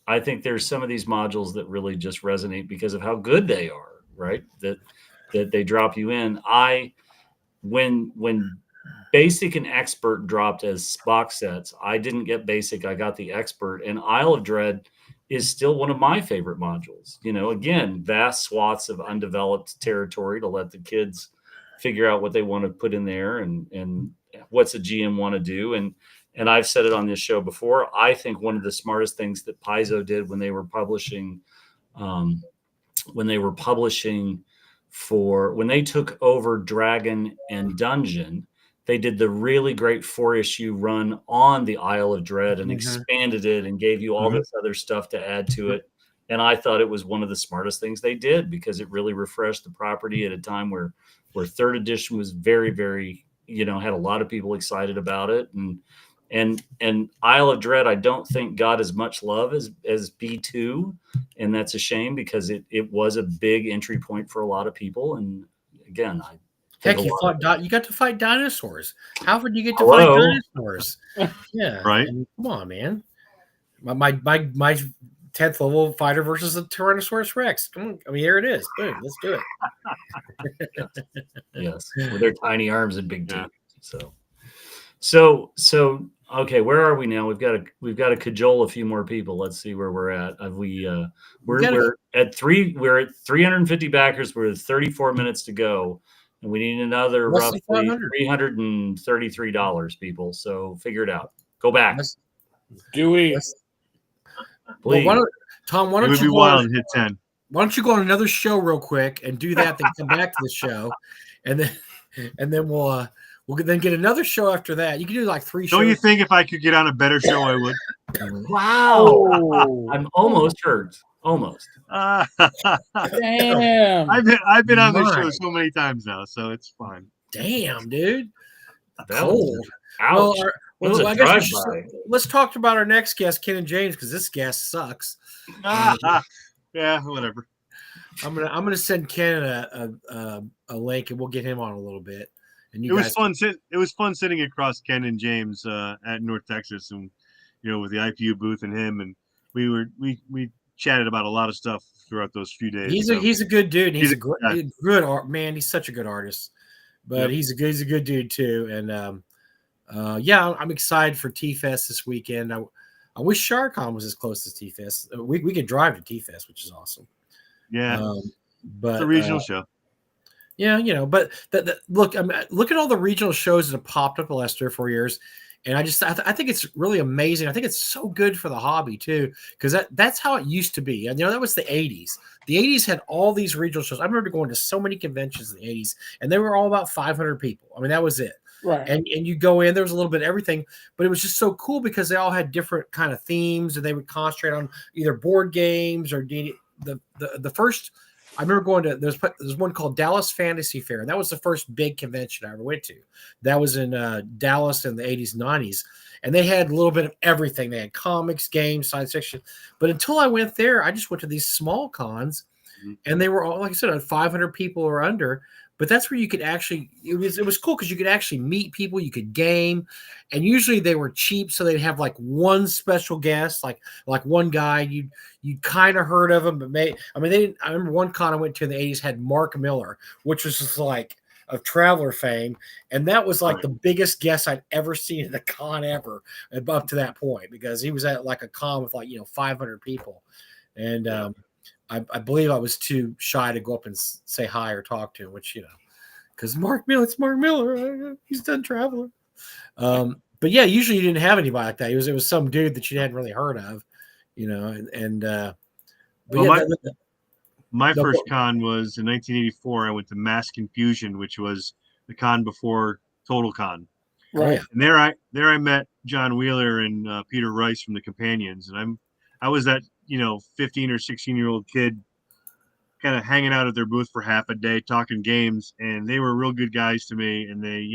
I think there's some of these modules that really just resonate because of how good they are, right? That they drop you in. When Basic and Expert dropped as box sets, I didn't get Basic. I got the Expert, and Isle of Dread is still one of my favorite modules. Again, vast swaths of undeveloped territory to let the kids figure out what they want to put in there and what's a GM want to do. And I've said it on this show before. I think one of the smartest things that Paizo did when they were publishing, when they took over Dragon and Dungeon, they did the really great 4-issue run on the Isle of Dread and expanded it and gave you all this other stuff to add to it. And I thought it was one of the smartest things they did because it really refreshed the property at a time where 3rd edition was very, very, had a lot of people excited about it. And Isle of Dread, I don't think got as much love as B2, and that's a shame because it was a big entry point for a lot of people. And again, you got to fight dinosaurs. How would you get to fight dinosaurs? Yeah, right. Come on, man. My 10th level fighter versus a Tyrannosaurus Rex. Come on. I mean, here it is. Boom, let's do it. Yes, with their tiny arms and big teeth. So okay, where are we now? We've got to cajole a few more people. Let's see where we're at. We're at 350 backers. We're at 34 minutes to go, and we need another roughly $333, people. So figure it out. Go back. Do we? Well, Tom, why don't you go wild and hit 10? Why don't you go on another show real quick and do that, then come back to the show, and then we'll then get another show after that. You can do like 3 shows. Don't you think if I could get on a better show, I would? Wow. I'm almost hurt. Almost. Damn. I've been on this show so many times now, so it's fine. Damn, dude. Cold. Ouch. Well, I guess let's talk about our next guest, Ken and James, because this guest sucks. Yeah, whatever. I'm gonna send Ken a link, and we'll get him on a little bit. And it was fun. It was fun sitting across Ken and James at North Texas, and with the IPU booth and him, and we chatted about a lot of stuff throughout those few days. He's a good dude. He's a good art man. He's such a good artist, but he's a good dude too. And I'm excited for T-Fest this weekend. I wish SharkCon was as close as T-Fest. We could drive to T-Fest, which is awesome. Yeah, but it's a regional show. Yeah, but look at all the regional shows that have popped up the last 3 or 4 years. And I think it's really amazing. I think it's so good for the hobby too, because that's how it used to be. And that was the 80s. The 80s had all these regional shows. I remember going to so many conventions in the 80s, and they were all about 500 people. I mean, that was it. Right. And you go in, there was a little bit of everything, but it was just so cool because they all had different kind of themes, and they would concentrate on either board games or the first. I remember going to there's one called Dallas Fantasy Fair, and that was the first big convention I ever went to. That was in Dallas in the 80s, 90s, and they had a little bit of everything. They had comics, games, science fiction. But until I went there, I just went to these small cons, and they were all, like I said, 500 people or under. But that's where you could actually it was cool because you could actually meet people, you could game, and usually they were cheap, so they'd have like one special guest, like one guy you kind of heard of him, but they didn't. I remember one con I went to in the 80s had Mark Miller, which was just like of Traveler fame, and that was like the biggest guest I'd ever seen at a con ever up to that point, because he was at like a con with 500 people, and I believe I was too shy to go up and say hi or talk to him, which, because it's Mark Miller. He's done Traveler. But yeah, usually you didn't have anybody like that. It was some dude that you hadn't really heard of, my first con was in 1984. I went to Mass Confusion, which was the con before Total Con. Right. And there I met John Wheeler and Peter Rice from the Companions, and I was that 15 or 16-year-old kid kind of hanging out at their booth for half a day talking games, and they were real good guys to me, and they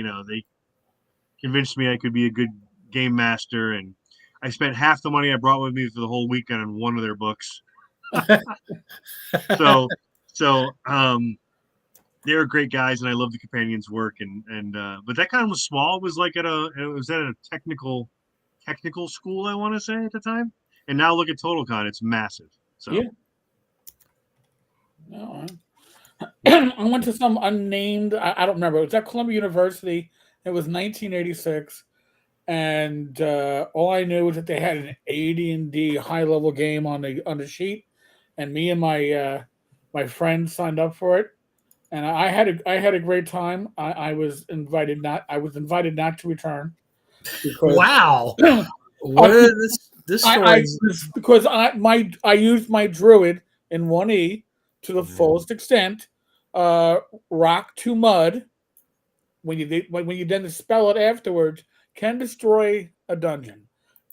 convinced me I could be a good game master, and I spent half the money I brought with me for the whole weekend on one of their books. so they were great guys, and I love the Companions' work, and but that kind of was small. It was like at a technical school, I want to say, at the time. And now look at Total Con; it's massive. So yeah. No, I went to some unnamed. I don't remember. It was at Columbia University. It was 1986, and all I knew was that they had an AD&D high level game on the sheet, and me and my friend signed up for it, and I had a great time. I was invited not to return. Because, wow. What is this story? Because I used my druid in 1E to the fullest extent. Rock to mud, when you then spell it afterwards, can destroy a dungeon.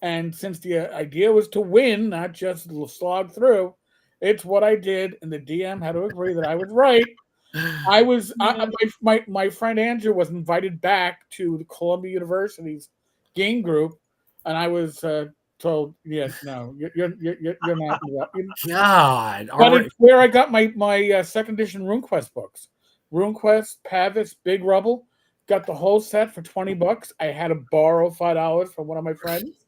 And since the idea was to win, not just slog through, it's what I did, and the DM had to agree that I was right. My friend Andrew was invited back to the Columbia University's game group, and I was told, yes, no, you're not. God, but it's where I got my second edition RuneQuest books. RuneQuest, Pavis, Big Rubble, got the whole set for $20. I had to borrow $5 from one of my friends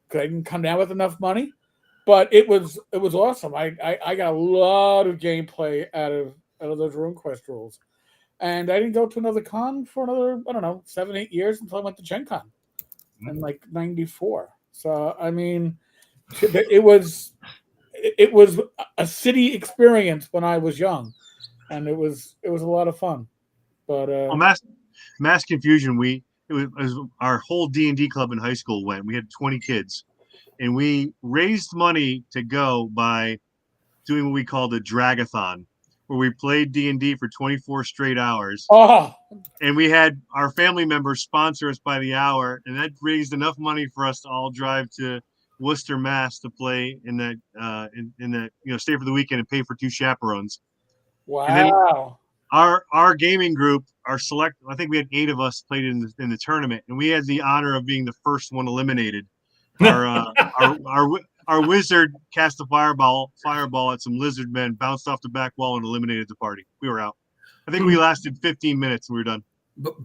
because I didn't come down with enough money. But it was awesome. I got a lot of gameplay out of those RuneQuest rules. And I didn't go to another con for another, 7-8 years until I went to Gen Con in like 94. So I mean, it was a city experience when I was young, and it was a lot of fun. But Mass Confusion, it was our whole D&D club in high school went. We had 20 kids, and we raised money to go by doing what we called a dragathon, where we played D&D for 24 straight hours. Oh, and we had our family members sponsor us by the hour, and that raised enough money for us to all drive to Worcester, Mass, to play in that stay for the weekend and pay for 2 chaperones. Wow! And then our gaming group, I think we had 8 of us played in the tournament, and we had the honor of being the first one eliminated. Our wizard cast a fireball at some lizard men, bounced off the back wall, and eliminated the party. We were out. I think we lasted 15 minutes and we were done.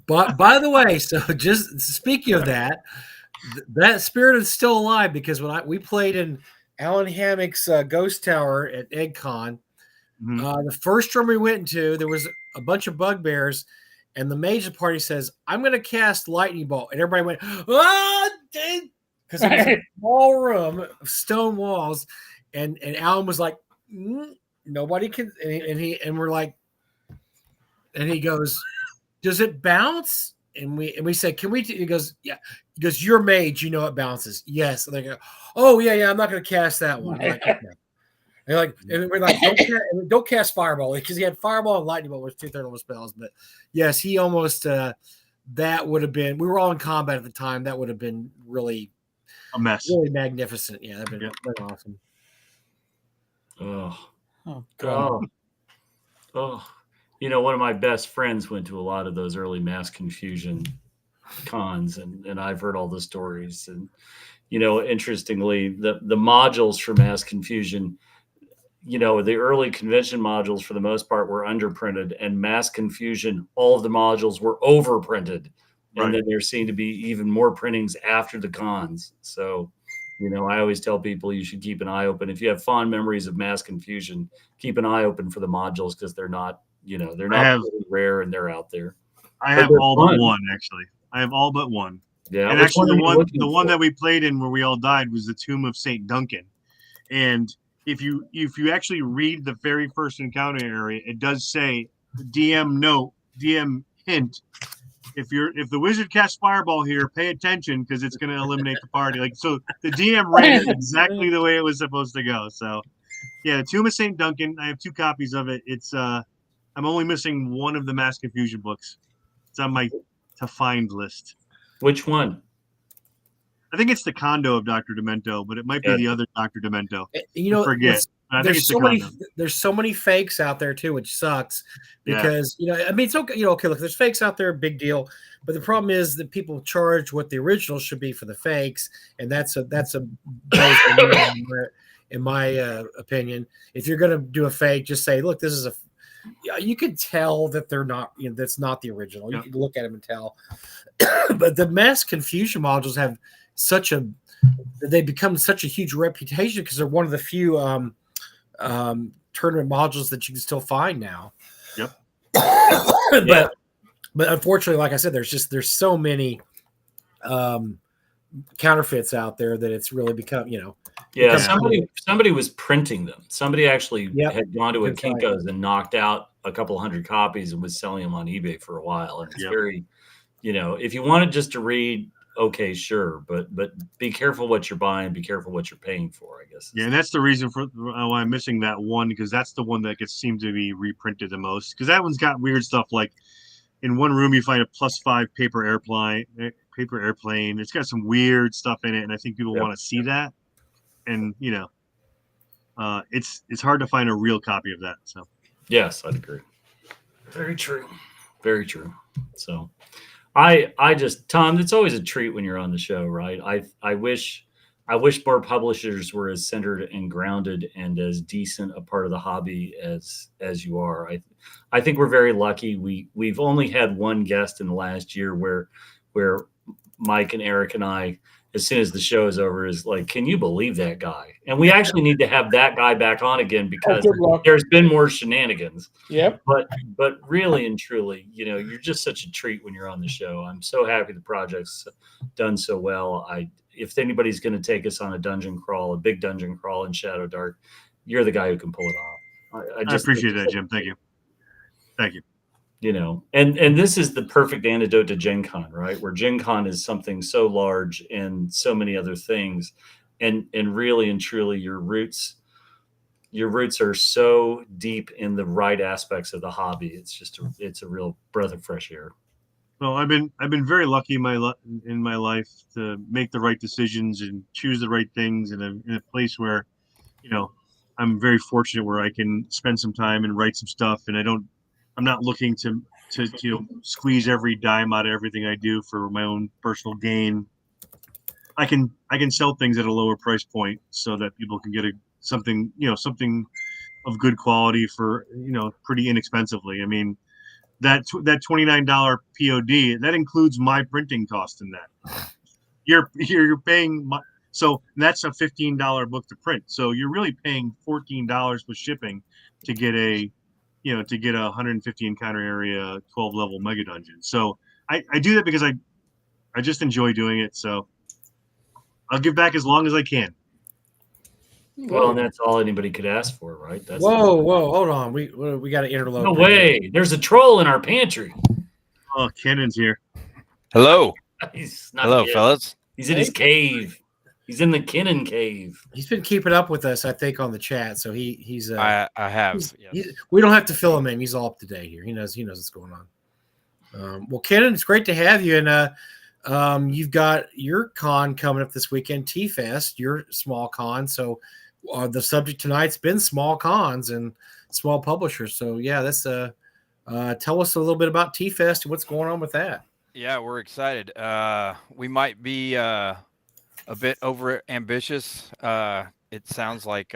But by the way, so just speaking of that spirit is still alive, because when we played in Alan Hammock's Ghost Tower at EggCon, the first room we went into, there was a bunch of bugbears, and the mage of the party says, "I'm going to cast lightning bolt," and everybody went, "Ah!" Because it was a small room of stone walls, and Alan was like, "Nobody can," and we're like, and he goes, "Does it bounce?" And we said, can we? He goes, yeah. He goes, you're mage, you know it bounces. Yes. And they go, oh yeah, I'm not going to cast that one. I'm like, okay. And we're like, don't cast fireball, because he had fireball and lightning bolt, which 2/3 of the spells. But yes, he almost that would have been. We were all in combat at the time. That would have been really A mess. really magnificent. Yeah, that'd been awesome. Oh God. oh. One of my best friends went to a lot of those early Mass Confusion cons, and I've heard all the stories. And interestingly, the modules for Mass Confusion, the early convention modules for the most part were underprinted, and Mass Confusion, all of the modules were overprinted. And then there seemed to be even more printings after the cons. So, I always tell people you should keep an eye open. If you have fond memories of Mass Confusion, keep an eye open for the modules, because they're not really rare, and they're out there. I have all but one, actually. I have all but one. Yeah. And actually, the one that we played in where we all died was the Tomb of St. Duncan. And if you actually read the very first encounter area, it does say DM hint. If the wizard casts fireball here, pay attention, because it's going to eliminate the party. So the DM ran it exactly the way it was supposed to go. So yeah, the Tomb of St. Duncan. I have 2 copies of it. It's I'm only missing one of the Mass Confusion books. It's on my to find list. Which one? I think it's the Condo of Dr. Demento, but it might be the other Dr. Demento. I forget. I think it's there's so many fakes out there too, which sucks, because it's okay. Okay, look, there's fakes out there, big deal. But the problem is that people charge what the original should be for the fakes, and that's a in my opinion. If you're going to do a fake, just say, look, this is a. You can tell that they're not. That's not the original. You can look at them and tell. But the Mass Confusion modules have they become such a huge reputation, because they're one of the few tournament modules that you can still find now. Yep. But unfortunately, like I said, there's so many counterfeits out there that it's really become, Yeah, somebody was printing them. Somebody actually had gone to a Kinko's and knocked out a couple hundred copies and was selling them on eBay for a while. And it's very, if you wanted just to read, okay, sure, but be careful what you're buying, be careful what you're paying for, I guess. Yeah, and that's the reason for why I'm missing that one, because that's the one that seemed to be reprinted the most. Because that one's got weird stuff, like in one room you find a +5 paper airplane. It's got some weird stuff in it, and I think people want to see that. And it's hard to find a real copy of that. So yes, I'd agree. Very true. Very true. So I just, Thom, it's always a treat when you're on the show, right? I wish more publishers were as centered and grounded and as decent a part of the hobby as you are. I think we're very lucky. We've only had one guest in the last year where Mike and Eric and I, as soon as the show is over, is like, can you believe that guy? And we actually need to have that guy back on again, because there's been more shenanigans. Yep. But really and truly, you're just such a treat when you're on the show. I'm so happy the project's done so well. If anybody's going to take us on a big dungeon crawl in Shadowdark, you're the guy who can pull it off. I appreciate that, Jim. Thank you. Thank you. And this is the perfect antidote to Gen Con, right? Where Gen Con is something so large and so many other things. And really and truly your roots are so deep in the right aspects of the hobby. It's a real breath of fresh air. Well, I've been very lucky in my life to make the right decisions and choose the right things in a place where, I'm very fortunate where I can spend some time and write some stuff, and I'm not looking to squeeze every dime out of everything I do for my own personal gain. I can sell things at a lower price point so that people can get something of good quality for pretty inexpensively. I mean, that $29 POD, that includes my printing cost in that. You're paying so that's a $15 book to print. So you're really paying $14 with shipping to get a 150 encounter area, 12 level mega dungeon. So I do that because I just enjoy doing it. So I'll give back as long as I can. Well, and that's all anybody could ask for, right? Whoa, hold on. We got to interlope. No way. There's a troll in our pantry. Oh, Kennan's here. Hello. He's not Hello, yet. fellas. He's in his cave. He's in the Kinnan cave. He's been keeping up with us, I think, on the chat. So he's I have. Yes. we don't have to fill him in. He's all up to date here. He knows what's going on. Well, Kenan, it's great to have you. And you've got your con coming up this weekend, T-Fest, your small con. So the subject tonight's been small cons and small publishers. So yeah, that's tell us a little bit about T-Fest and what's going on with that. Yeah, we're excited. We might be a bit over ambitious. It sounds like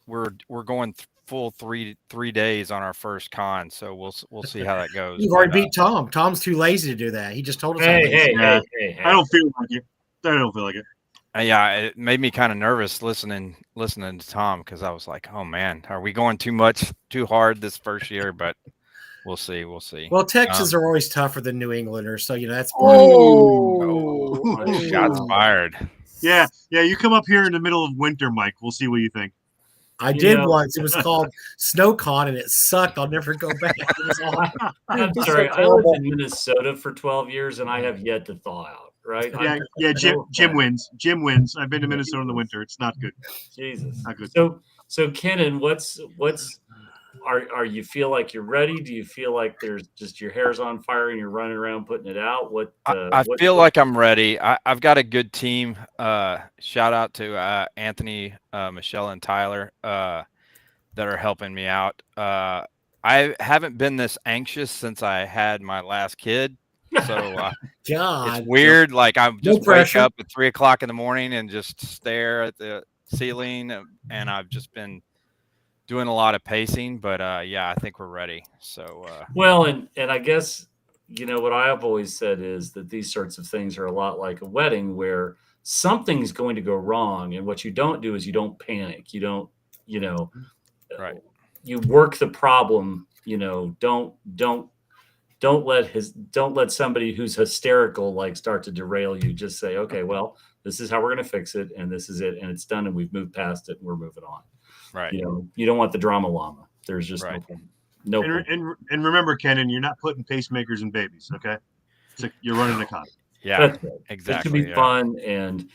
we're going full three days on our first con, so we'll see how that goes. You've already beat Tom. Tom's too lazy to do that. He just told us. Hey. I don't feel like it. I don't feel like it. Yeah, it made me kind of nervous listening to Tom, because I was like, oh man, are we going too hard this first year? But we'll see. Well, Texans are always tougher than New Englanders, so that's. Shots fired. Yeah. You come up here in the middle of winter, Mike. We'll see what you think. I did once. It was called SnowCon, and it sucked. I'll never go back. I'm sorry. I lived in Minnesota for 12 years, and I have yet to thaw out. Right? Yeah. Jim wins. Jim wins. I've been to Minnesota in the winter. It's not good. Jesus. Not good. So Kenan, are you feel like you're ready? Do you feel like there's just your hair's on fire and you're running around putting it out? I feel like I'm ready. I've got a good team. Shout out to Anthony, Michelle, and Tyler that are helping me out. I haven't been this anxious since I had my last kid. So it's weird. Like I just wake up at 3 o'clock in the morning and just stare at the ceiling, and I've just been doing a lot of pacing, but yeah, I think we're ready. So well, and I guess what I have always said is that these sorts of things are a lot like a wedding, where something's going to go wrong, and what you don't do is you don't panic. You don't, right. You work the problem. Don't let somebody who's hysterical like start to derail you. Just say, okay, well, this is how we're going to fix it, and this is it, and it's done, and we've moved past it, and we're moving on. Right. You don't want the drama llama. There's just no point. And remember, Kenan, you're not putting pacemakers in babies, okay? You're running a con. Yeah, that's right. Exactly. It should be fun and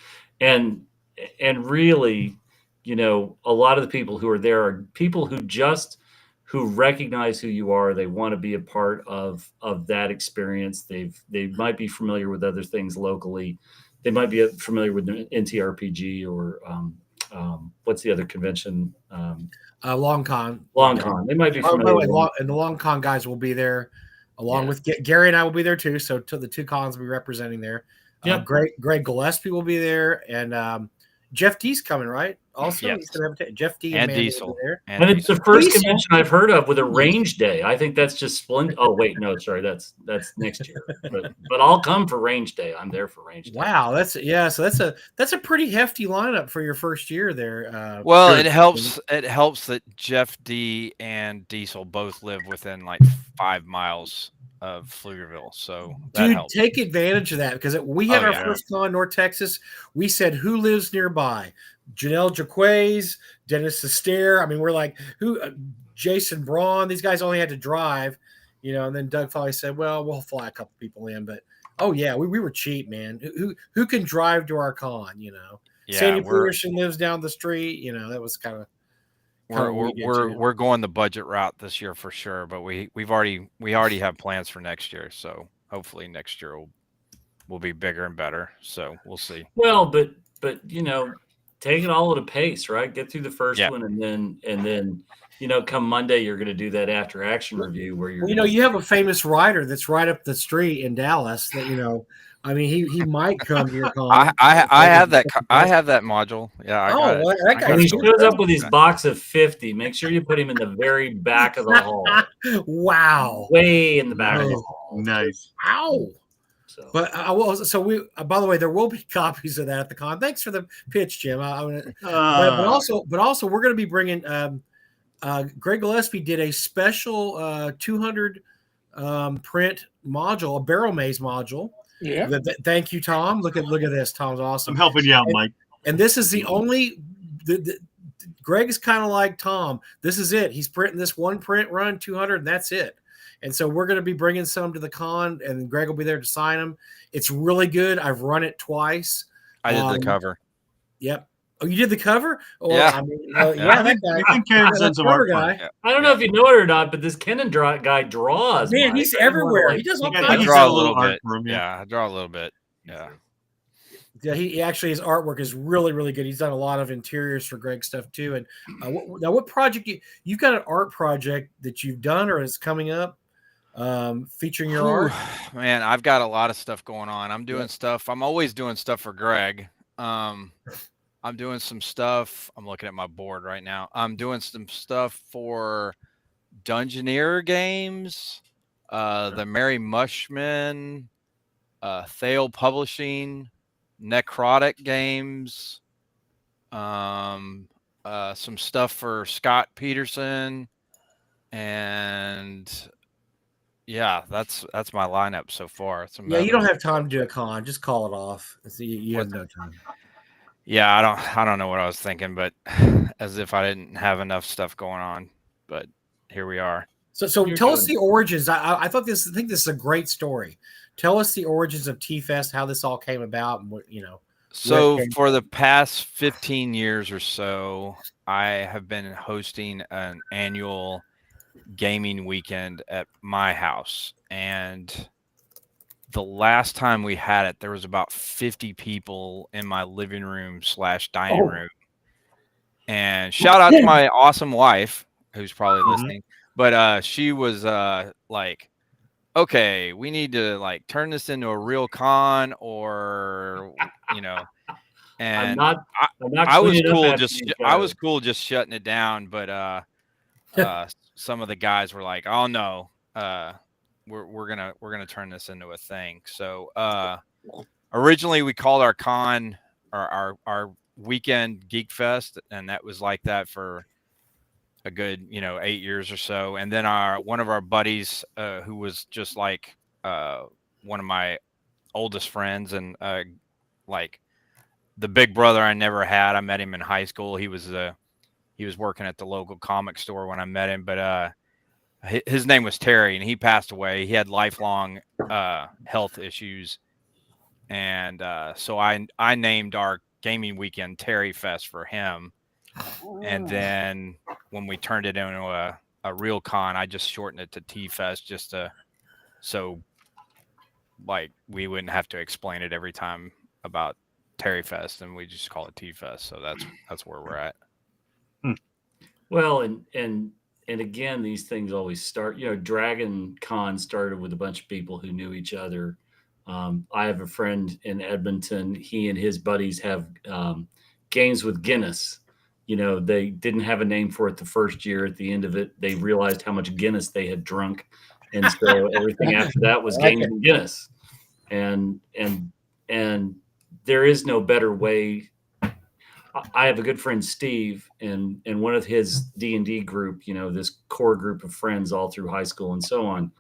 really, a lot of the people who are there are people who recognize who you are. They want to be a part of that experience. They might be familiar with other things locally. They might be familiar with NTRPG or what's the other convention? Long Con. They might be familiar. And the Long Con guys will be there, along with Gary and I will be there too. So the two cons will be representing there. Greg Gillespie will be there, and Jeff D's coming, right? Also, yes. He's gonna have Jeff D and Diesel. There. And it's the first convention I've heard of with a range day. I think that's just splendid. Oh wait, no, sorry, that's next year. But I'll come for range day. I'm there for range day. Wow, So that's a pretty hefty lineup for your first year there. Well, it helps that Jeff D and Diesel both live within like 5 miles of Pflugerville, so that helps. Take advantage of that, because we had our first con in North Texas. We said, who lives nearby? Janelle Jaquays, Dennis Astaire. I mean, we're like, who? Jason Braun. These guys only had to drive, And then Doug finally said, well, we'll fly a couple people in, but we were cheap, man. Who can drive to our con? Yeah, Sandy Peterson lives down the street. That was kind of. We're going the budget route this year for sure, but we already have plans for next year, so hopefully next year will be bigger and better. So we'll see. Well, but take it all at a pace, right? Get through the first one, and then come Monday you're going to do that after action review where you're. You have a famous writer that's right up the street in Dallas that I mean, he might come to your con. I have that. I have that module. Yeah. That guy. When he shows up with his box of 50, make sure you put him in the very back of the hall. Wow. Way in the back of the hall. Nice. Ow. So. But by the way, there will be copies of that at the con. Thanks for the pitch, Jim. But also, we're going to be bringing. Greg Gillespie did a special 200 print module, a barrel maze module. Yeah. Thank you, Tom. Look at this. Tom's awesome. I'm helping you out, Mike. And this is the only. Greg is kind of like Tom. This is it. He's printing this one print run 200, and that's it. And so we're going to be bringing some to the con, and Greg will be there to sign them. It's really good. I've run it twice. I did the cover. Yep. Oh, you did the cover? Well, Yeah. I mean, yeah, that guy. I think Ken's done some art for it. Yeah. I don't know if you know it or not, but this Kenan guy draws. Man, Mike. he's I didn't wanna, everywhere. like- He does all Yeah, I kinds he's of draw got a a little little art bit. for him, yeah. Yeah, I draw a little bit. Yeah. Yeah, he actually, his artwork is really, really good. He's done a lot of interiors for Greg stuff too. And what project you've got an art project that you've done or is coming up featuring your art? Man, I've got a lot of stuff going on. I'm doing stuff. I'm always doing stuff for Greg. I'm doing some stuff. I'm looking at my board right now. I'm doing some stuff for Dungeoneer Games, the Merry Mushmen, Thale Publishing, Necrotic Games, some stuff for Scott Peterson, and yeah, that's my lineup so far. Yeah, you don't have time to do a con. Just call it off. You have What? no time. Yeah, I don't know what I was thinking, but as if I didn't have enough stuff going on. But here we are. So You're tell us good. the origins. I think this is a great story. Tell us the origins of T-Fest, how this all came about, and what So came for the past 15 years or so, I have been hosting an annual gaming weekend at my house. And the last time we had it, there was about 50 people in my living room / dining room. And shout out to my awesome wife, who's probably listening. But she was like, okay, we need to like turn this into a real con, or and I'm not I was cleaning up cool after just you I was guys. cool just shutting it down, but some of the guys were like, oh no, we're gonna turn this into a thing. So originally we called our con our weekend Geek Fest, and that was like that for a good 8 years or so. And then one of our buddies who was just like one of my oldest friends, and like the big brother I never had. I met him in high school. He was working at the local comic store when I met him, but his name was Terry, and he passed away. He had lifelong health issues, and so I named our gaming weekend Terry Fest for him. And then when we turned it into a real con, I just shortened it to T Fest, just so like we wouldn't have to explain it every time about Terry Fest, and we just call it T Fest. So that's where we're at. Well, and again, these things always start. Dragon Con started with a bunch of people who knew each other. I have a friend in Edmonton. He and his buddies have games with Guinness. They didn't have a name for it the first year. At the end of it, they realized how much Guinness they had drunk, and so everything after that was games with Guinness. And there is no better way. I have a good friend, Steve, and one of his D&D group, this core group of friends all through high school and so on.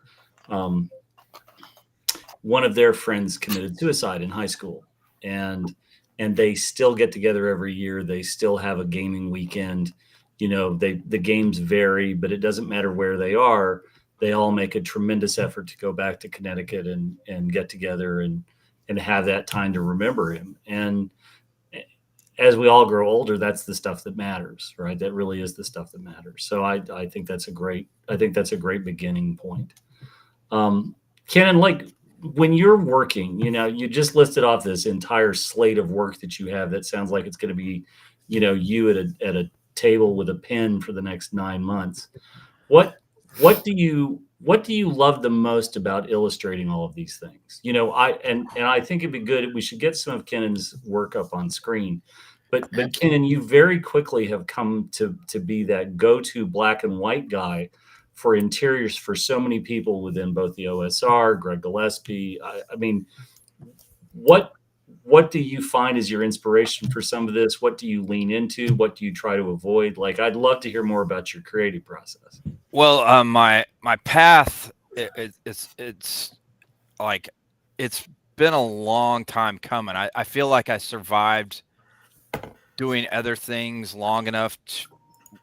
One of their friends committed suicide in high school, and they still get together every year. They still have a gaming weekend. The games vary, but it doesn't matter where they are. They all make a tremendous effort to go back to Connecticut and get together and have that time to remember him. And as we all grow older, that's the stuff that matters, right? That really is the stuff that matters. So I think that's a great beginning point. Kenan, like when you're working, you just listed off this entire slate of work that you have. That sounds like it's going to be, you at a table with a pen for the next 9 months. What do you love the most about illustrating all of these things? I think it'd be good. We should get some of Kenan's work up on screen. But Kenan, you very quickly have come to be that go-to black and white guy for interiors for so many people within both the OSR, Greg Gillespie. I mean, what do you find as your inspiration for some of this? What do you lean into? What do you try to avoid? Like, I'd love to hear more about your creative process. Well, my path, it's like it's been a long time coming. I feel like I survived doing other things long enough.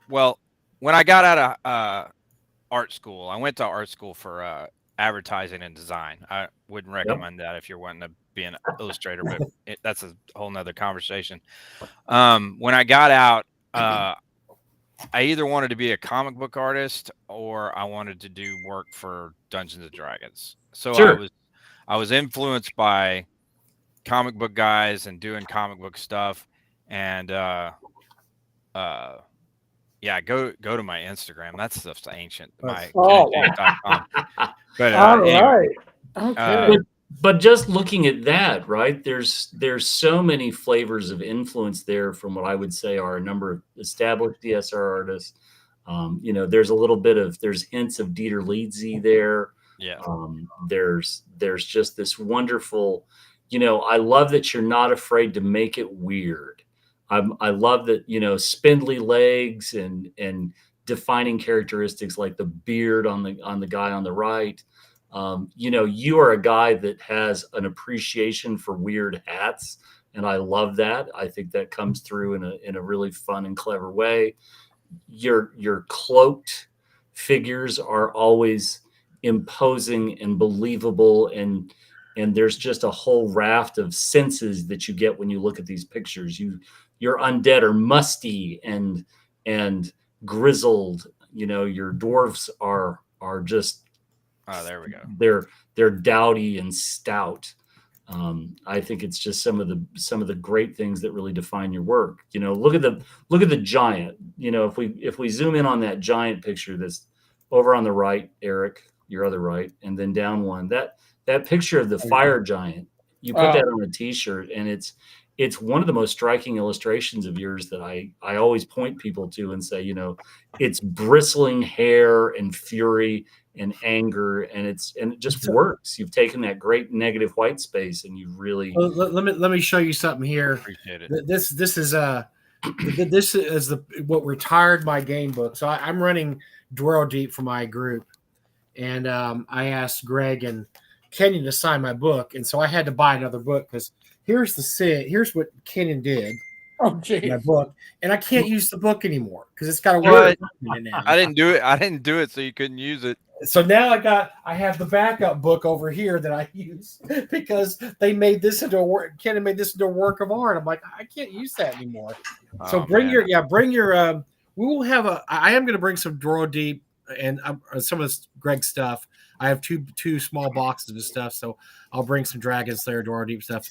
Well, when I got out of art school. I went to art school for advertising and design. I wouldn't recommend that if you're wanting to be an illustrator, but that's a whole nother conversation. When I got out, I either wanted to be a comic book artist or I wanted to do work for Dungeons and Dragons. So Sure. I was influenced by comic book guys and doing comic book stuff. And yeah, go to my Instagram. That stuff's ancient. My KenningJames.com. But All anyway, right. Okay. But just looking at that, right? There's so many flavors of influence there from what I would say are a number of established DSR artists. There's a little bit of there's hints of Dieter Leedsy there. yeah. There's just this wonderful, I love that you're not afraid to make it weird. I love that, spindly legs and defining characteristics like the beard on the guy on the right. You are a guy that has an appreciation for weird hats, and I love that. I think that comes through in a really fun and clever way. Your cloaked figures are always imposing and believable, and there's just a whole raft of senses that you get when you look at these pictures. Your undead are musty and grizzled. Your dwarves are just There we go. they're dowdy and stout. I think it's just some of the great things that really define your work. Look at the giant. If we zoom in on that giant picture that's over on the right, Eric, your other right, and then down one, that picture of the fire giant, you put that on a t-shirt, and it's one of the most striking illustrations of yours that I always point people to and say, it's bristling hair and fury and anger, and it just works. You've taken that great negative white space and you've really let me show you something here. Appreciate it. This is what retired my game book. So I'm running Dwell Deep for my group, and I asked Greg and Kenyon to sign my book, and so I had to buy another book because here's what Kenyon did. Oh, geez. My book, and I can't use the book anymore because it's got a word in it now. I didn't do it so you couldn't use it. So now I have the backup book over here that I use because they made this into a work. Kenyon made this into a work of art. I'm like, I can't use that anymore. So bring your. We will have I am going to bring some Dwell Deep and some of this Greg stuff. I have two small boxes of stuff, so I'll bring some Dragon Slayer, Dwell Deep stuff.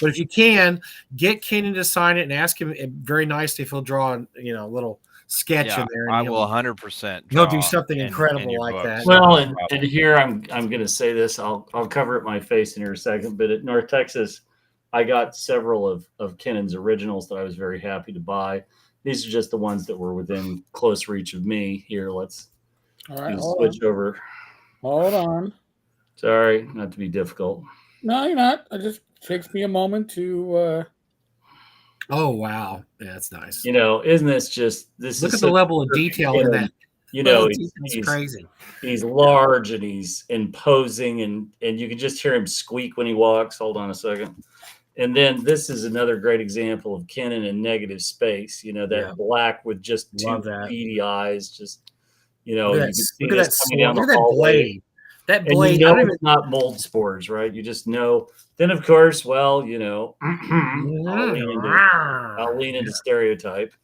But if you can, get Kenyon to sign it and ask him very nicely if he'll draw a little sketch in there. And I will 100%. He'll do something incredible like that. Well, and here I'm going to say this. I'll cover it my face in here a second. But at North Texas, I got several of Kennon's originals that I was very happy to buy. These are just the ones that were within close reach of me. Here, let's switch over. Hold on. Sorry, not to be difficult. No, you're not. It just takes me a moment to. Oh wow, yeah, that's nice. Isn't this just this? Look at the level of detail in that. He's crazy. He's large and he's imposing, and you can just hear him squeak when he walks. Hold on a second. And then this is another great example of Kennon in negative space. That black with just two beady eyes. Just you can see this coming down the hallway. That blade, it's not mold spores, right? You just know. Then, of course, I'll lean into stereotype.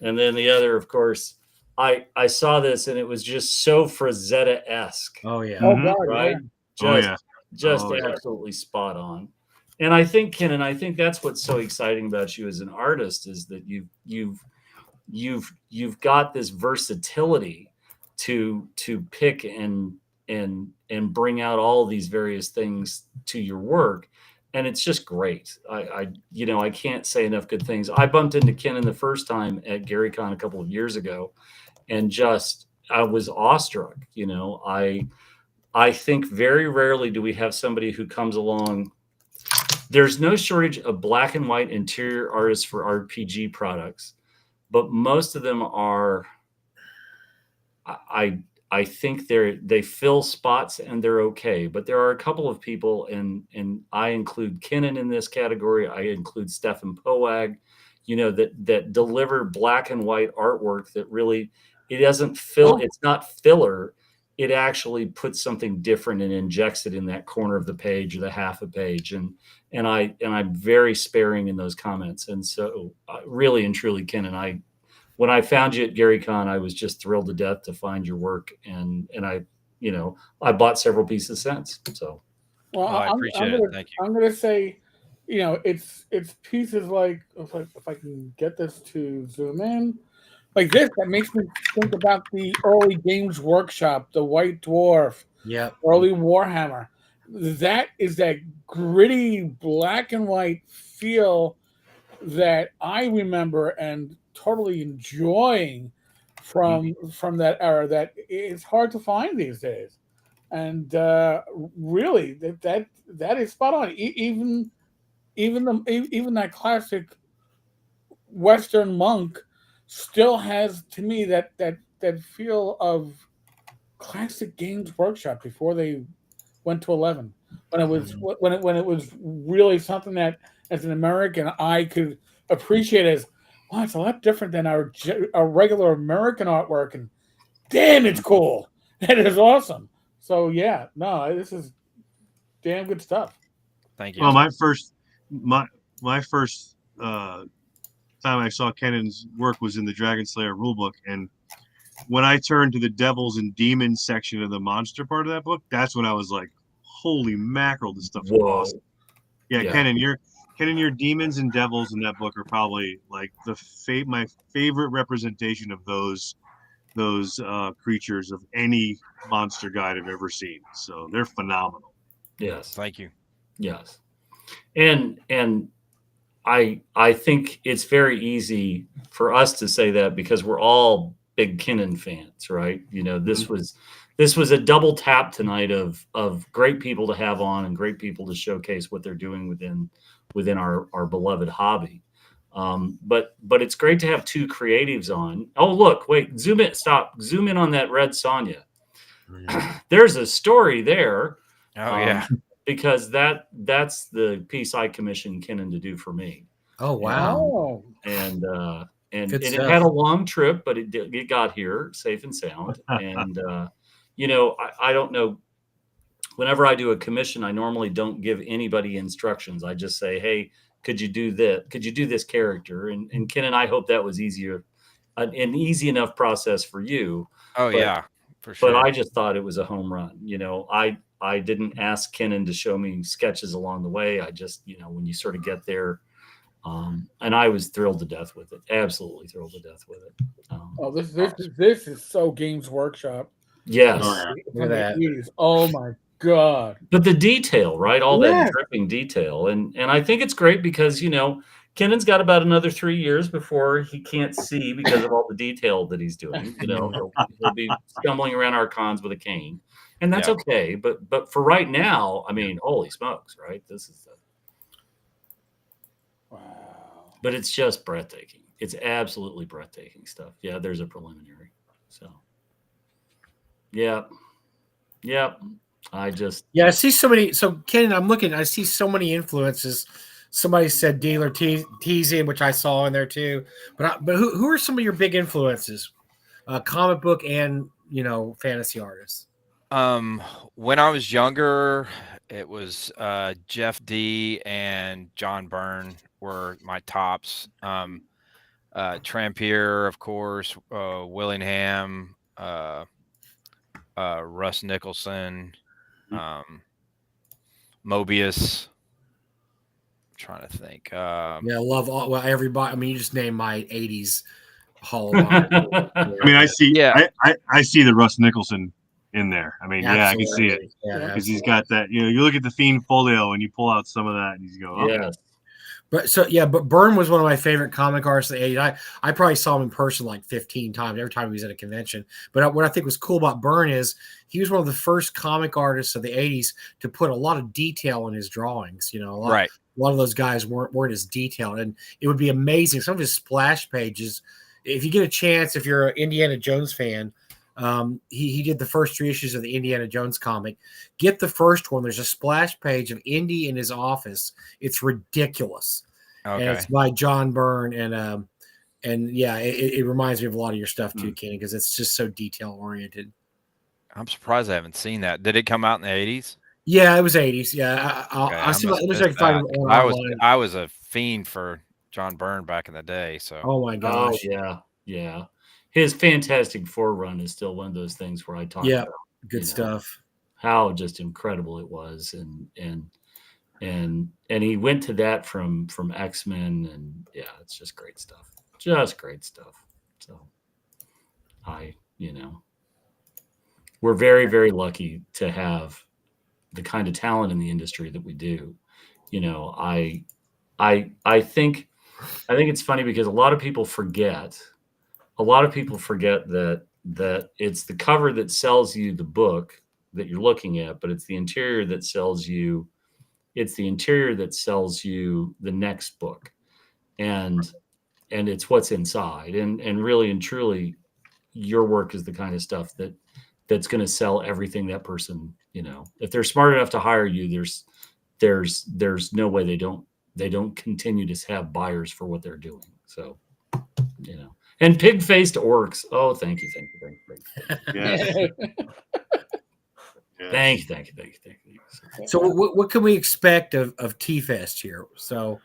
And then the other, of course, I saw this and it was just so Frazetta-esque. Oh, yeah. Oh, God, right? Yeah. Just absolutely spot on. And I think, Kennon, that's what's so exciting about you as an artist is that you've got this versatility to pick and bring out all these various things to your work, and it's just great. I can't say enough good things. I bumped into Kennon the first time at GaryCon a couple of years ago, and I was awestruck. I think very rarely do we have somebody who comes along. There's no shortage of black and white interior artists for RPG products, but most of them are. I think they fill spots and they're okay, but there are a couple of people, and I include Kennon in this category. I include Stefan Poag, that deliver black and white artwork that really it doesn't fill. It's not filler. It actually puts something different and injects it in that corner of the page or the half a page. And I'm very sparing in those comments. And so really and truly, Ken, when I found you at GaryCon, I was just thrilled to death to find your work. And I bought several pieces since. So. Well, I appreciate it. Thank you. I'm gonna say, it's pieces like if I can get this to zoom in, like this, that makes me think about the early Games Workshop, the White Dwarf, Yep. early Warhammer. That is that gritty black and white feel that I remember and totally enjoying from that era. That it's hard to find these days. And really, that is spot on. Even that classic Western monk still has, to me, that feel of classic Games Workshop before they went to 11. When it was really something that, as an American, I could appreciate as, wow, it's a lot different than our regular American artwork, and damn, it's cool. It is awesome. So yeah, no, this is damn good stuff. Thank you. Well, my first time I saw Kennan's work was in the Dragon Slayer rulebook, and when I turned to the devils and demons section of the monster part of that book, that's when I was like, "Holy mackerel, this stuff's awesome!" Yeah, Kenan, your demons and devils in that book are probably like my favorite representation of those creatures of any monster guide I've ever seen. So they're phenomenal. Yes. Thank you. Yes. And I think it's very easy for us to say that because we're all big Kinnan fans, right? This was a double tap tonight of great people to have on and great people to showcase what they're doing within our beloved hobby. But it's great to have two creatives on. Oh, look, wait, zoom in on that red Sonya. There's a story there. Oh yeah. Because that's the piece I commissioned Kinnan to do for me. Oh wow. And Good it stuff. had a long trip, but it got here safe and sound. And I don't know. Whenever I do a commission, I normally don't give anybody instructions. I just say, hey, could you do this? Could you do this character? And Ken and I hope that was an easy enough process for you. Oh yeah, for sure. But I just thought it was a home run. I didn't ask Kinnan to show me sketches along the way. I just, when you sort of get there, and I was thrilled to death with it. Absolutely thrilled to death with it. This is so Games Workshop. Yes. From the 80s. Oh my God. But the detail, right? All that dripping detail. And I think it's great because, Kennan's got about another 3 years before he can't see because of all the detail that he's doing. He'll be stumbling around our cons with a cane. And that's okay. But for right now, I mean, holy smokes, right? This is wow. But it's just breathtaking. It's absolutely breathtaking stuff. Yeah, there's a preliminary. So yeah. I see so many. So Ken, I'm looking. I see so many influences. Somebody said dealer teasing, which I saw in there too. But who are some of your big influences? Comic book and fantasy artists. When I was younger, it was Jeff D and John Byrne were my tops. Trampier, of course, Willingham, Russ Nicholson, Mobius. I'm trying to think. I love everybody. I mean, you just named my 80s Hall of Honor. I mean, I see. Yeah. I see the Russ Nicholson in there. I mean, I can see it because he's got that. You look at the Fiend folio and you pull out some of that, and you go, "Oh, yeah." But Byrne was one of my favorite comic artists of the 80s. I probably saw him in person like 15 times every time he was at a convention. But what I think was cool about Byrne is he was one of the first comic artists of the 80s to put a lot of detail in his drawings. A lot of those guys weren't as detailed, and it would be amazing. Some of his splash pages, if you get a chance, if you're an Indiana Jones fan, he did the first 3 issues of the Indiana Jones comic. Get the first one. There's a splash page of Indy in his office. It's ridiculous. Okay. And it's by John Byrne and yeah, it reminds me of a lot of your stuff too, Kenny, because it's just so detail oriented. I'm surprised I haven't seen that. Did it come out in the 80s? Yeah, it was 80s. Yeah, Okay, I'll I see. must Let me have see if I missed can find that. one 'Cause online. I was a fiend for John Byrne back in the day. So Oh my Oh gosh. yeah. His Fantastic Four run is still one of those things where I talk Yeah, about, good stuff. how just incredible it was, and he went to that from X-Men, and yeah, it's just great stuff. Just great stuff. So I, we're very, very lucky to have the kind of talent in the industry that we do. I think it's funny because a lot of people forget that it's the cover that sells you the book that you're looking at, but it's the interior that sells you the next book, and it's what's inside, and really and truly your work is the kind of stuff that's going to sell everything that person, if they're smart enough to hire you, there's no way they don't continue to have buyers for what they're doing. So, and pig-faced orcs. Oh, thank you. Yes. Thank Yes. you. So what can we expect of T Fest here? So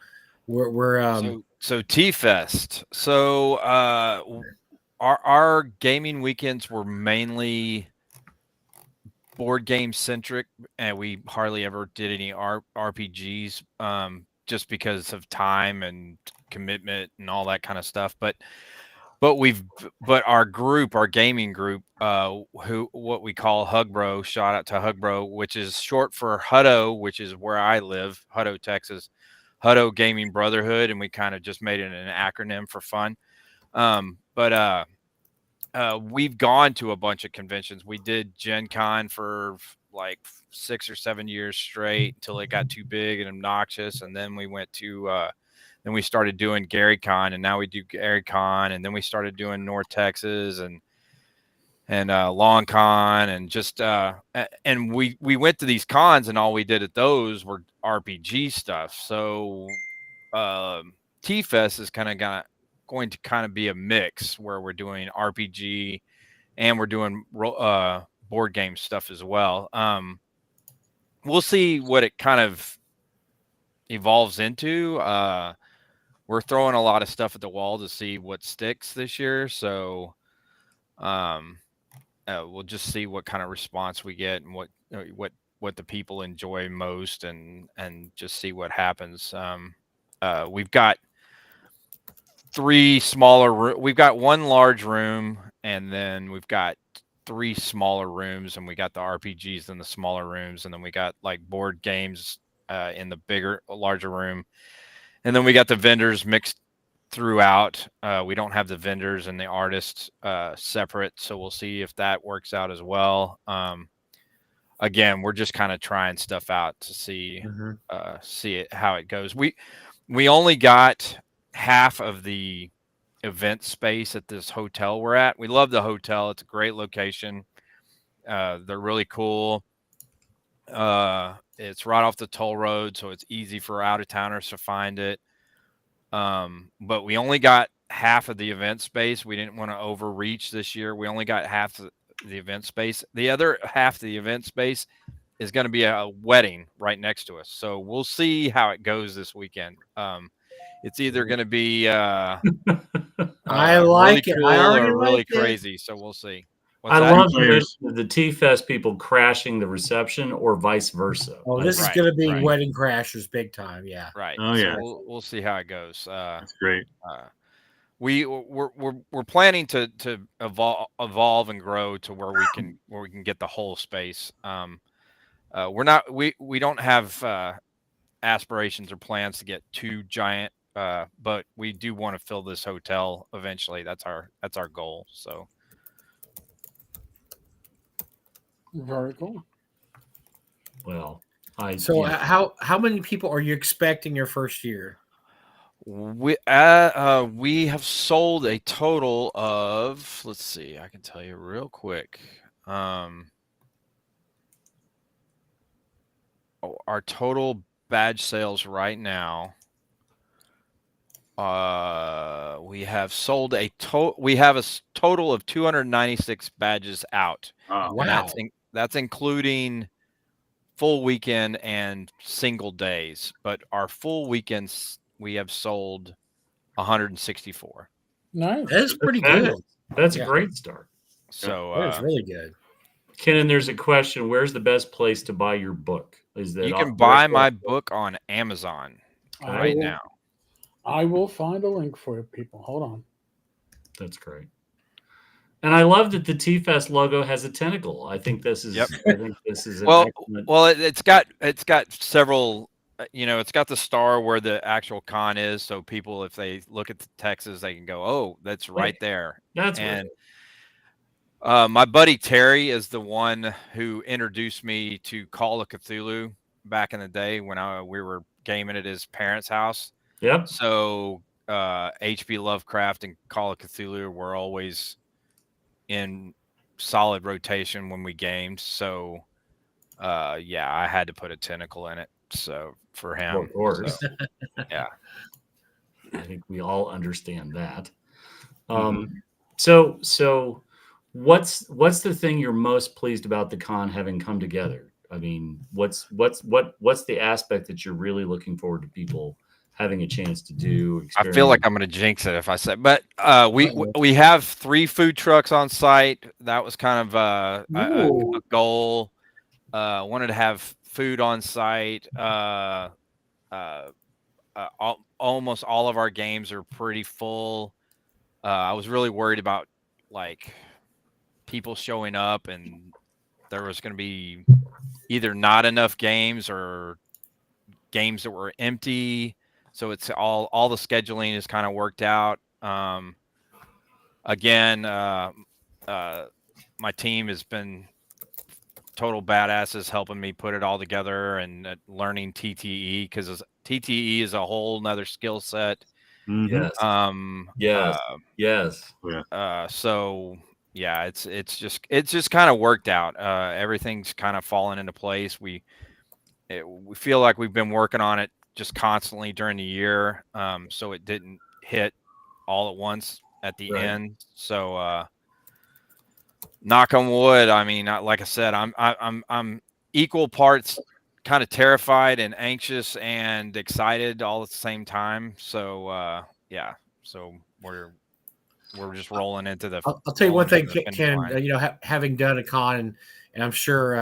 we're so T-Fest. So our gaming weekends were mainly board game centric, and we hardly ever did any RPGs, just because of time and commitment and all that kind of stuff. But our gaming group, what we call Hug Bro, shout out to Hug Bro, which is short for Hutto, which is where I live, Hutto, Texas, Hutto Gaming Brotherhood, and we kind of just made it an acronym for fun. But we've gone to a bunch of conventions. We did Gen Con for like 6 or 7 years straight until it got too big and obnoxious, and then then we started doing Gary Con, and now we do Gary Con, and then we started doing North Texas and Long Con, and just and we went to these cons, and all we did at those were RPG stuff. So T-Fest is going to kind of be a mix where we're doing RPG and we're doing board game stuff as well. We'll see what it kind of evolves into. We're throwing a lot of stuff at the wall to see what sticks this year. So we'll just see what kind of response we get and what the people enjoy most, and just see what happens. We've got we've got one large room, and then we've got 3 smaller rooms, and we got the RPGs in the smaller rooms, and then we got like board games in the larger room, and then we got the vendors mixed throughout. We don't have the vendors and the artists separate, so we'll see if that works out as well. Again, we're just kind of trying stuff out to see how it goes. We only got half of the event space at this hotel we're at. We love the hotel. It's a great location. They're really cool. It's right off the toll road, so it's easy for out of towners to find it. But we only got half of the event space. We didn't want to overreach this year. We only got half the event space. The other half of the event space is going to be a wedding right next to us. So we'll see how it goes this weekend. It's either going to be I really like it. cool I already or really like it. crazy. So we'll see. I What's that? love Players. the T-Fest people crashing the reception or vice versa. Oh, this is Right, going to be right. wedding crashers big time. Yeah. Right. Oh, So yeah. we'll see how it goes. That's great. We're planning to evolve and grow to where we can get the whole space. We don't have aspirations or plans to get too giant, but we do want to fill this hotel eventually. That's our goal. So Very cool. Well, how many people are you expecting your first year? we have sold a total of, let's see, I can tell you real quick. Our total badge sales right now We have sold we have a total of 296 badges out. Wow. And Wow. that's including full weekend and single days. But our full weekends, we have sold 164. Nice. That is pretty good. Fabulous. That's Yeah. a great start. So That is really good. Kenan, there's a question. Where's the best place to buy your book? Is that you can off buy North my West? book on Amazon I right will- now. I will find a link for you, people. Hold on. That's great. And I love that the T-Fest logo has a tentacle. I think this is. Yep. I think this is an Well, excellent. well, it's got several. It's got the star where the actual con is, so people, if they look at the Texas, they can go, "Oh, that's right there." That's And right. my buddy Terry is the one who introduced me to Call of Cthulhu back in the day when we were gaming at his parents' house. Yep. So H.P. Lovecraft and Call of Cthulhu were always in solid rotation when we gamed. So yeah, I had to put a tentacle in it. So for him, Well, of course. so, yeah. I think we all understand that. Mhm. So what's the thing you're most pleased about the con having come together? I mean, what's the aspect that you're really looking forward to people having a chance to do? I feel like I'm going to jinx it if I say, but we have 3 food trucks on site. That was kind of a Ooh. goal. Wanted to have food on site. Almost all of our games are pretty full. I was really worried about like people showing up, and there was going to be either not enough games or games that were empty. So it's all the scheduling is kind of worked out. Again, my team has been total badasses helping me put it all together and learning TTE, because TTE is a whole nother skill set. Mhm. Yes. Yes. So yeah, it's just kind of worked out. Everything's kind of fallen into place. We feel like we've been working on it just constantly during the year. So it didn't hit all at once at the Right. end. So knock on wood. I mean, like I said, I'm equal parts kind of terrified and anxious and excited all at the same time. So yeah, so we're just rolling into the. I'll tell you one thing, finish Ken. line. Having done a con, and I'm sure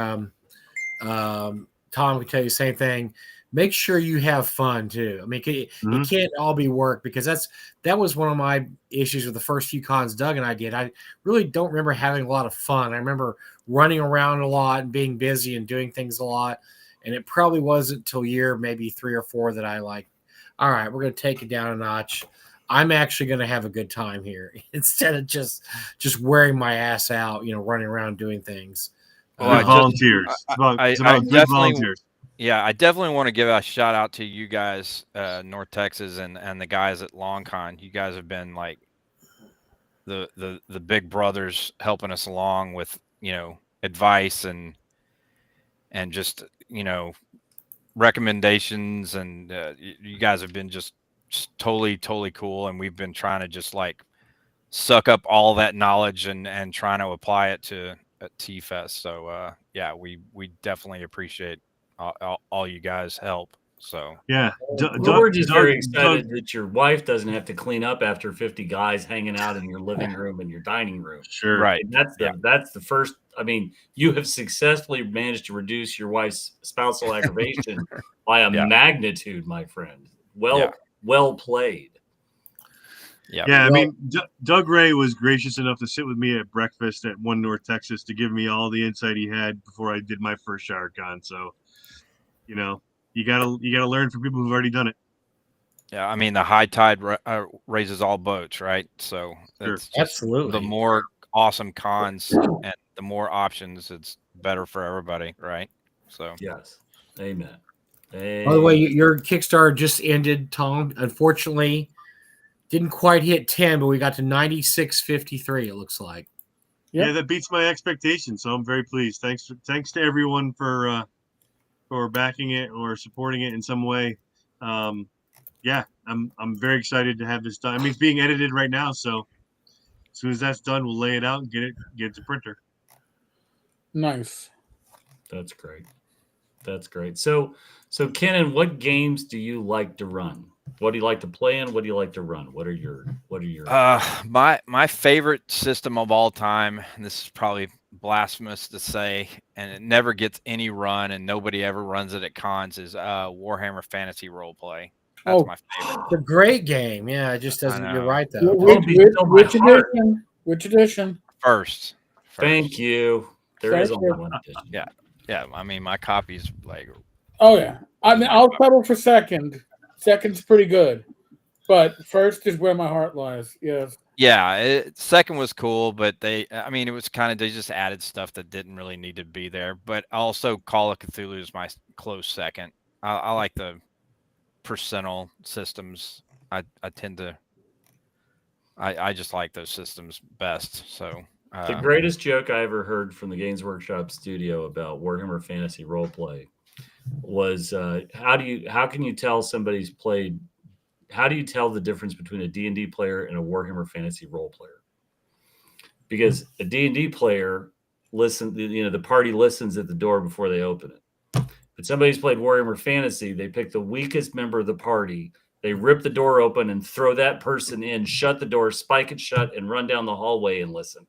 Tom can tell you the same thing. Make sure you have fun too. I mean, it Mhm. can't all be work, because that was one of my issues with the first few cons Doug and I did. I really don't remember having a lot of fun. I remember running around a lot and being busy and doing things a lot. And it probably wasn't until year maybe 3 or 4 that I like, all right, we're going to take it down a notch. I'm actually going to have a good time here instead of just wearing my ass out, running around doing things. Well, Good volunteers. It's about I good definitely- volunteers. Yeah, I definitely want to give a shout out to you guys, North Texas, and the guys at LongCon. You guys have been like the big brothers helping us along with advice and just recommendations, and you guys have been just totally cool, and we've been trying to just like suck up all that knowledge and trying to apply it to T-Fest. So yeah, we definitely appreciate all you guys help. So Yeah. We're just very excited that your wife doesn't have to clean up after 50 guys hanging out in your living room and your dining room. Sure. right. And that's the first. I mean, you have successfully managed to reduce your wife's spousal aggravation by a magnitude, my friend. Well played. Yeah. Yeah, I mean, Doug Ray was gracious enough to sit with me at breakfast at One North Texas to give me all the insight he had before I did my first ShowerCon. So, you gotta learn from people who've already done it. Yeah, I mean, the high tide raises all boats, right? So Sure. it's just Absolutely. the more awesome cons and the more options, it's better for everybody, right? So Yes. Amen. By the way, your Kickstarter just ended, Tom. Unfortunately, didn't quite hit 10, but we got to 96.53. It looks like. Yep. Yeah, that beats my expectations, so I'm very pleased. Thanks to everyone for backing it or supporting it in some way. Yeah, I'm very excited to have this done. I mean, it's being edited right now, so as soon as that's done, we'll lay it out and get it to printer. Nice. That's great. That's great. So Kenan, what games do you like to run? What do you like to play in? What do you like to run? What are your My favorite system of all time, and this is probably blasphemous to say, and it never gets any run and nobody ever runs it at cons, is Warhammer Fantasy Roleplay. That's Oh. my favorite. It's a great game. Yeah, it just I doesn't. You're know. right though. Which edition? Which edition? First. Thank you. There is Thank only you. one edition. Yeah, I mean my copy's like Oh yeah. I mean, I'll settle for second. Second's pretty good, but first is where my heart lies. Yes. yeah. Second was cool, but it was kind of they just added stuff that didn't really need to be there. But also Call of Cthulhu is my close second. I like the percentile systems. I tend to. I just like those systems best. So The greatest joke I ever heard from the Games Workshop studio about Warhammer Fantasy Roleplay was how can you tell somebody's played? How do you tell the difference between a D&D player and a Warhammer Fantasy role player? Because a D&D player the party listens at the door before they open it. But somebody's played Warhammer Fantasy, they pick the weakest member of the party, they rip the door open and throw that person in, shut the door, spike it shut, and run down the hallway and listen.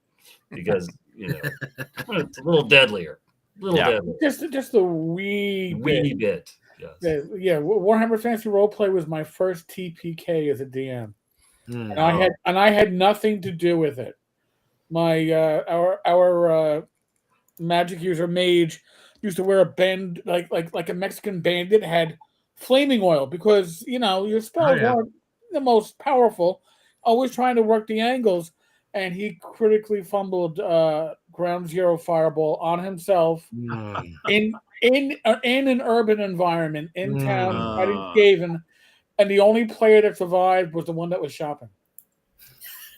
Because, it's a little deadlier. Deadlier. Just a wee bit. Yes. Yeah, Warhammer Fantasy Roleplay was my first TPK as a DM. Mm. And I had nothing to do with it. My our magic user mage used to wear a band like a Mexican bandit, had flaming oil because your spells aren't the most powerful, always trying to work the angles, and he critically fumbled ground zero fireball on himself in an urban environment in town fighting Skaven, and the only player that survived was the one that was shopping.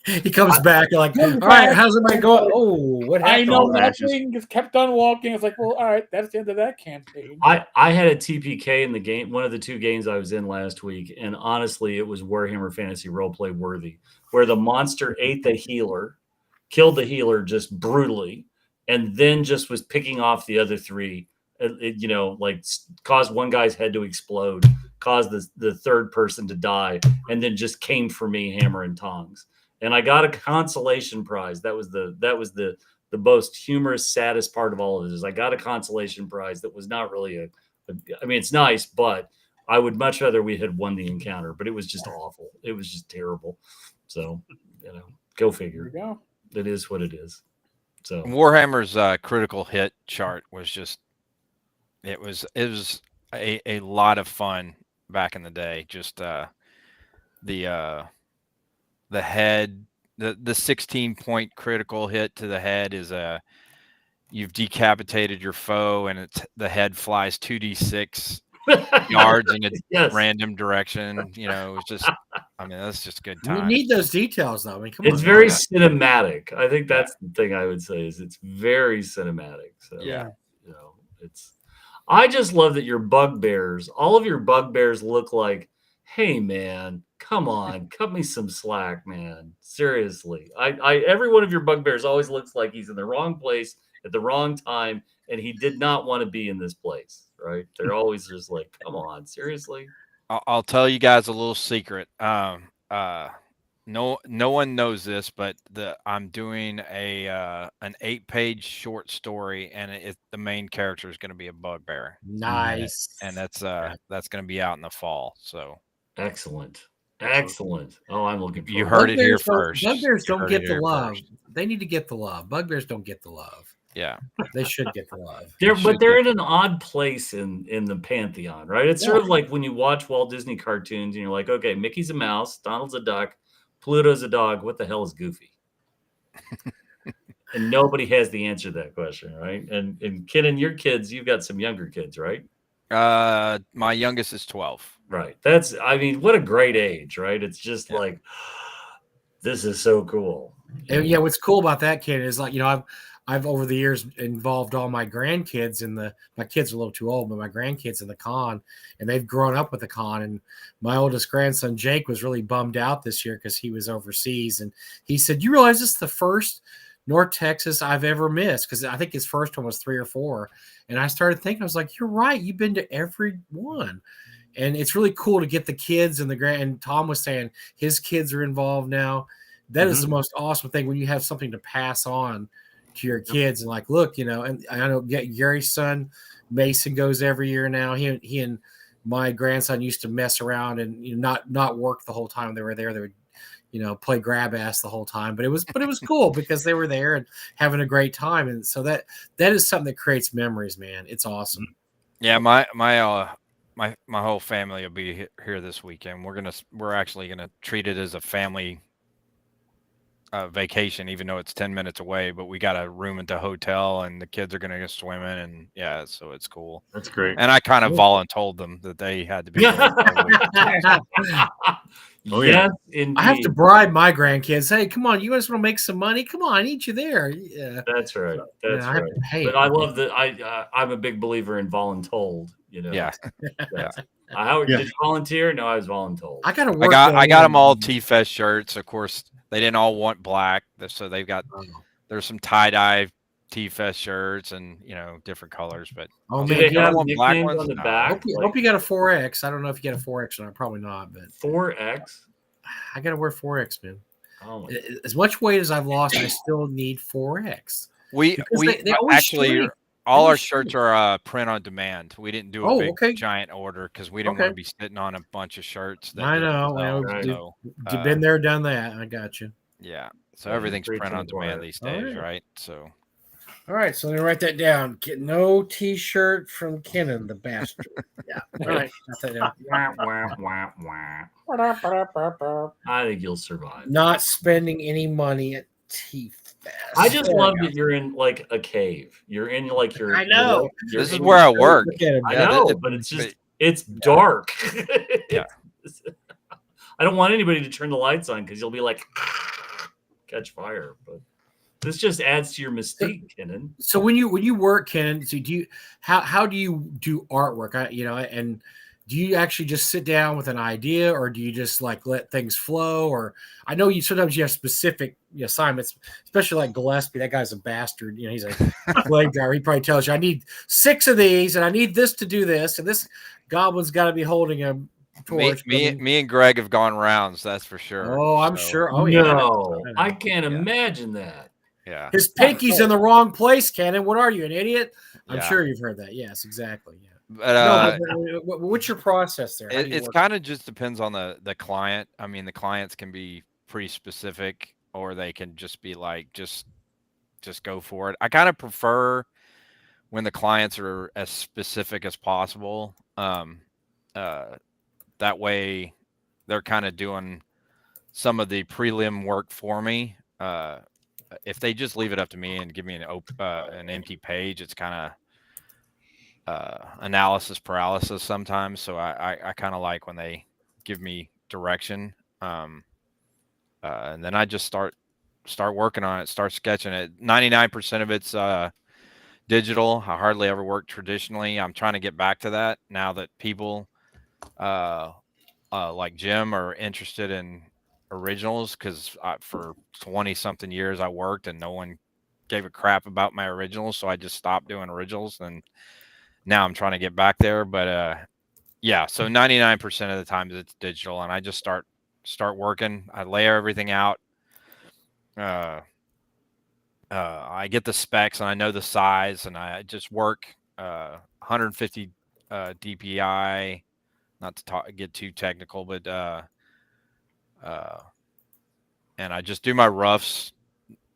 He comes back like, all right, how's everybody going? Oh, what happened? I know nothing. Just kept on walking. It's like, well, all right, that's the end of that campaign. I had a TPK in the game, one of the two games I was in last week, and honestly, it was Warhammer Fantasy Roleplay worthy, where the monster ate the healer, killed the healer just brutally, and then just was picking off the other three. Caused one guy's head to explode, caused the third person to die, and then just came for me hammer and tongs. And I got a consolation prize. That was the most humorous, saddest part of all of this. I got a consolation prize that was not really it's nice, but I would much rather we had won the encounter. But it was just awful. It was just terrible. So, go figure. There you go. It is what it is. So Warhammer's critical hit chart was just it was a lot of fun back in the day. Just the head, the 16-point critical hit to the head is you've decapitated your foe, and the head flies 2d6 yards in a random direction. It's just, that's just good time. You need those details, though. It's very cinematic. I think that's the thing I would say is it's very cinematic. So I just love that your bugbears, all of your bugbears look like, hey man, come on, cut me some slack, man. Seriously. Every one of your bugbears always looks like he's in the wrong place at the wrong time, and he did not want to be in this place, right? They're always just like, come on, seriously. I'll tell you guys a little secret. No one knows this, but I'm doing an 8-page short story, and the main character is going to be a bugbear. Nice. And that's going to be out in the fall. So excellent. Oh, I'm looking forward. You heard it here first. Bugbears don't get the love. They need to get the love. Bugbears don't get the love. Yeah, they should get the love. They're in an odd place in the pantheon, right? It's sort of like when you watch Walt Disney cartoons and you're like, okay, Mickey's a mouse, Donald's a duck, Pluto's a dog. What the hell is Goofy? And nobody has the answer to that question, right? And Kenan, your kids, you've got some younger kids, right? My youngest is 12. Right. What a great age, right? It's just like, this is so cool. And what's cool about that kid is I've over the years involved all my grandkids my kids are a little too old, but my grandkids in the con, and they've grown up with the con. And my oldest grandson, Jake, was really bummed out this year because he was overseas. And he said, "You realize this is the first North Texas I've ever missed?" Because I think his first one was 3 or 4. And I started thinking, I was like, "You're right. You've been to every one." And it's really cool to get the kids and and Thom was saying his kids are involved now. That is the most awesome thing when you have something to pass on to your kids and like, look, and I know Gary's son Mason goes every year now. He and my grandson used to mess around and not work the whole time they were there. They would play grab ass the whole time, but it was cool because they were there and having a great time. And so that is something that creates memories, man. It's awesome. Yeah, my whole family will be here this weekend. We're actually gonna treat it as a family vacation, even though it's 10 minutes away. But we got a room at the hotel, and the kids are gonna go swimming, and yeah, so it's cool. That's great. And I kind of voluntold them that they had to be there. Oh, yeah. Yes, indeed. I have to bribe my grandkids. Hey, come on, you guys want to make some money? Come on, I need you there. Yeah, That's right. That's I have right. to pay But them. I love that. I'm a big believer in voluntold. Yeah. Did you volunteer? No, I was voluntold. I got to work. I got them all T-Fest shirts. Of course, they didn't all want black, so they've got there's some tie-dye T-Fest shirts and different colors. But do they have nicknames on the back? Hope you got a 4X. I don't know if you got a 4X or not. Probably not. But 4X. I got to wear 4X, man. Oh, as much weight as I've lost, I still need 4X. We actually all our shirts are print on demand. We didn't do a big giant order because we didn't want to be sitting on a bunch of shirts. I know. You've been there, done that. I got you. Yeah. So everything's print on demand these days, right? So. All right, so let me write that down. Get no T-shirt from Kennan, the bastard. Yeah. All right. I think you'll survive. Not spending any money at T-Fest. I just love that you're in like a cave. You're in like your. I know. This is where I work. I know, but it's dark. Yeah. I don't want anybody to turn the lights on because you'll be like catch fire, but. This just adds to your mystique, Kennan. So when you work, Kennan, so how do you do artwork? And do you actually just sit down with an idea, or do you just like let things flow? Or I know sometimes you have specific assignments, especially like Gillespie. That guy's a bastard. He's a blade driver. He probably tells you, I need 6 of these, and I need this to do this, and this goblin's got to be holding a torch. Me and Greg have gone rounds. That's for sure. Oh, I'm sure. Oh, no, yeah. I can't imagine that. Yeah. His pinky's in the wrong place, Kennan. What are you, an idiot? I'm Yeah. sure you've heard that. Yes, exactly. Yeah. But what's your process there? It's kind of just depends on the client. I mean, the clients can be pretty specific, or they can just be like, just go for it. I kind of prefer when the clients are as specific as possible. That way they're kind of doing some of the prelim work for me. If they just leave it up to me and give me an empty page, it's kind of analysis paralysis sometimes. So I kind of like when they give me direction, and then I just start working on it, start sketching it. 99% of it's digital. I hardly ever work traditionally. I'm trying to get back to that now that people like Jim are interested in originals, because for 20 something years I worked and no one gave a crap about my originals, so I just stopped doing originals, and now I'm trying to get back there. But yeah, so 99% of the times it's digital, and I just start working. I layer everything out. I get the specs and I know the size, and I just work 150 DPI, not to get too technical, but and I just do my roughs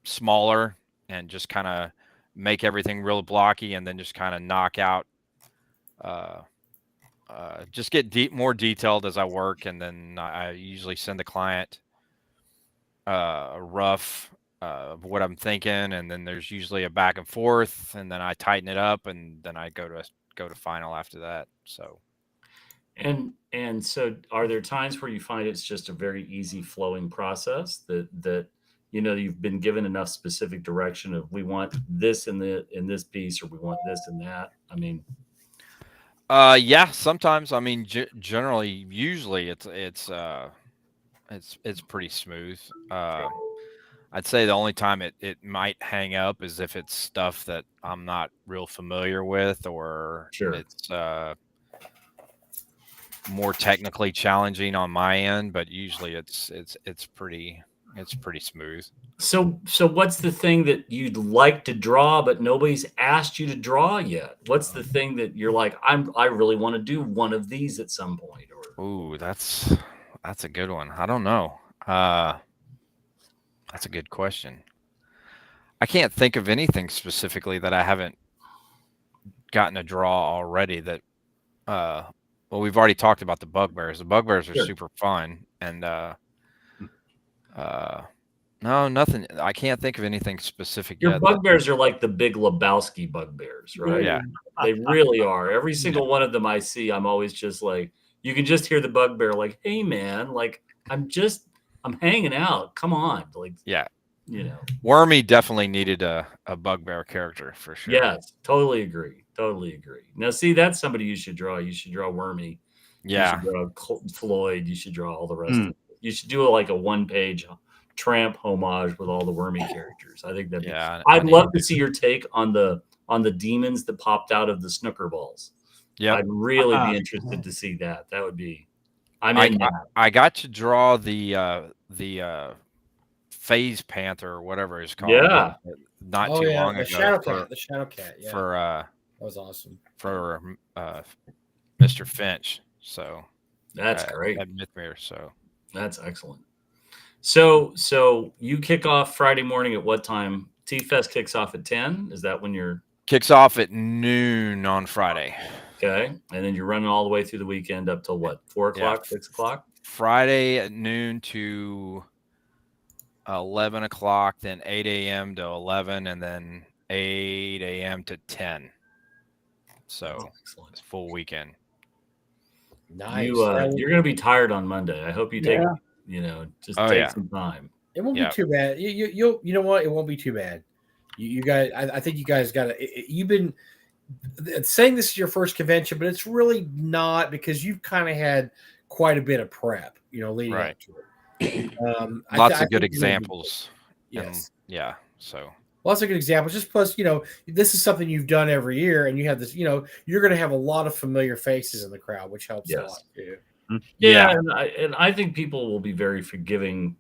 smaller and just kind of make everything real blocky, and then just kind of knock out, just get more detailed as I work. And then I usually send the client a rough of what I'm thinking, and then there's usually a back and forth, and then I tighten it up, and then I go to final after that. So. And so are there times where you find it's just a very easy flowing process that you've been given enough specific direction of we want this in this piece, or we want this and that. I mean, yeah, sometimes. I mean, generally, usually it's pretty smooth. I'd say the only time it might hang up is if it's stuff that I'm not real familiar with, or Sure. it's more technically challenging on my end. But usually it's pretty smooth. So what's the thing that you'd like to draw, but nobody's asked you to draw yet? What's the thing that you're like, I really want to do one of these at some point? Or Ooh, that's a good one. I don't know. That's a good question. I can't think of anything specifically that I haven't gotten a draw already. That well, we've already talked about the bugbears. The bugbears are Sure. super fun, and no, nothing. I can't think of anything specific your yet. bugbears are like the Big Lebowski bugbears, right? Yeah. They really are. Every single one of them I see, I'm always just like, you can just hear the bugbear like, hey man, like I'm hanging out. Come on. Like, Yeah. Wormy definitely needed a bugbear character for sure. Yes, totally agree. Totally agree. Now, see, that's somebody you should draw. You should draw Wormy. Yeah. You should draw Floyd. You should draw all the rest of it. You should do like a one-page Tramp homage with all the Wormy characters. I think that. Yeah. I'd love to see your take on the demons that popped out of the snooker balls. Yeah. I'd really be interested to see that. That would be. I got to draw the Phase Panther or whatever it's called. Yeah. Not too long ago. The Shadow Cat. Yeah. For that was awesome. For Mr. Finch. So that's great. At Mythmere, so that's excellent. So you kick off Friday morning at what time? T-Fest kicks off at 10. Is that when you're kicks off at noon on Friday? Okay, and then you're running all the way through the weekend up till what? 4 o'clock, 6 o'clock. Friday at noon to 11 o'clock, then 8 a.m. to 11, and then 8 a.m. to 10. So it's full weekend. Nice. You're going to be tired on Monday. I hope you take, take some time. It won't be too bad. You know what? It won't be too bad. You guys, I think you guys got to. You've been saying this is your first convention, but it's really not, because you've kind of had quite a bit of prep, leading up to it. Lots of good examples. Yes. Yeah. So lots of good examples. Just plus, this is something you've done every year, and you have this. You're going to have a lot of familiar faces in the crowd, which helps a lot too. Yeah, and I think people will be very forgiving.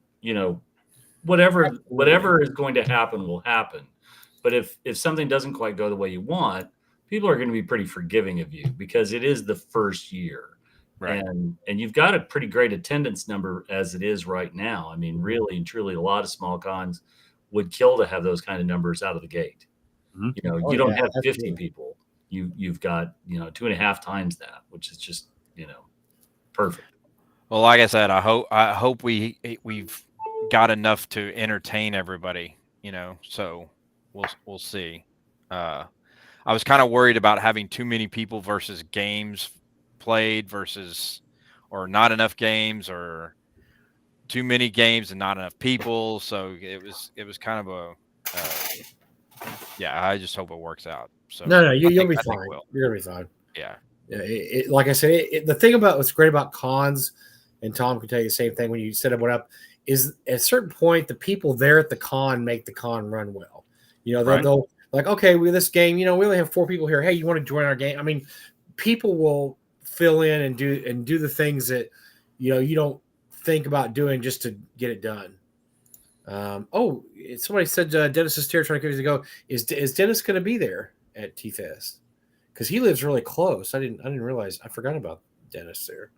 Whatever is going to happen will happen. But if something doesn't quite go the way you want, people are going to be pretty forgiving of you, because it is the first year. Right. And you've got a pretty great attendance number as it is right now. I mean, really and truly, a lot of small cons would kill to have those kind of numbers out of the gate. You don't have 50 people. You've got 2.5 times that, which is just perfect. Well, like I said, I hope we've got enough to entertain everybody. So we'll see. I was kind of worried about having too many people versus games played versus, or not enough games, or too many games and not enough people. So it was kind of a I just hope it works out. So no, you'll be fine. You're gonna be fine. Yeah. Like I said, the thing about what's great about cons, and Tom can tell you the same thing when you set one up, is at a certain point the people there at the con make the con run well. They'll like, okay, with this game, we only have 4 people here. Hey, you want to join our game? I mean, people will fill in and do the things that you don't think about doing just to get it done. Somebody said Dennis is here trying to go. Is Dennis going to be there at T-Fest? Because he lives really close. I didn't realize. I forgot about Dennis there.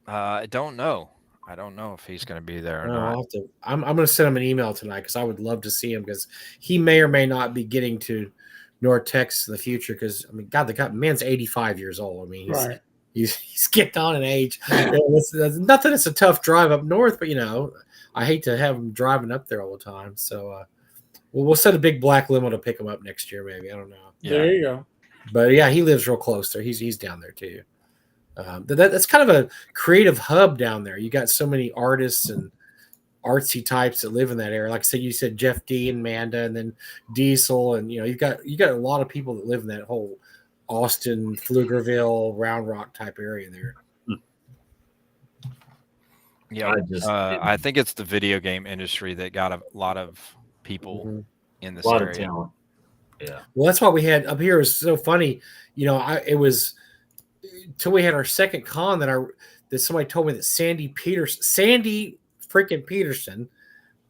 I don't know. I don't know if he's going to be there or not. I'm going to send him an email tonight, because I would love to see him, because he may or may not be getting to North Texas in the future. Because God, the man's 85 years old. I mean, he's skipped on in age. Not that it's a tough drive up north, but I hate to have him driving up there all the time. So we'll set a big black limo to pick him up next year, maybe. I don't know. There you go. But yeah, he lives real close there. He's down there too. That's kind of a creative hub down there. You got so many artists and artsy types that live in that area. Like I said, you said Jeff D and Manda, and then Diesel, and you got a lot of people that live in that whole Austin, Pflugerville, Round Rock type area there. Yeah, I think it's the video game industry that got a lot of people in this area. Of talent. Yeah. Well, that's why we had up here. It was so funny. It was till we had our second con that somebody told me that Sandy freaking Peterson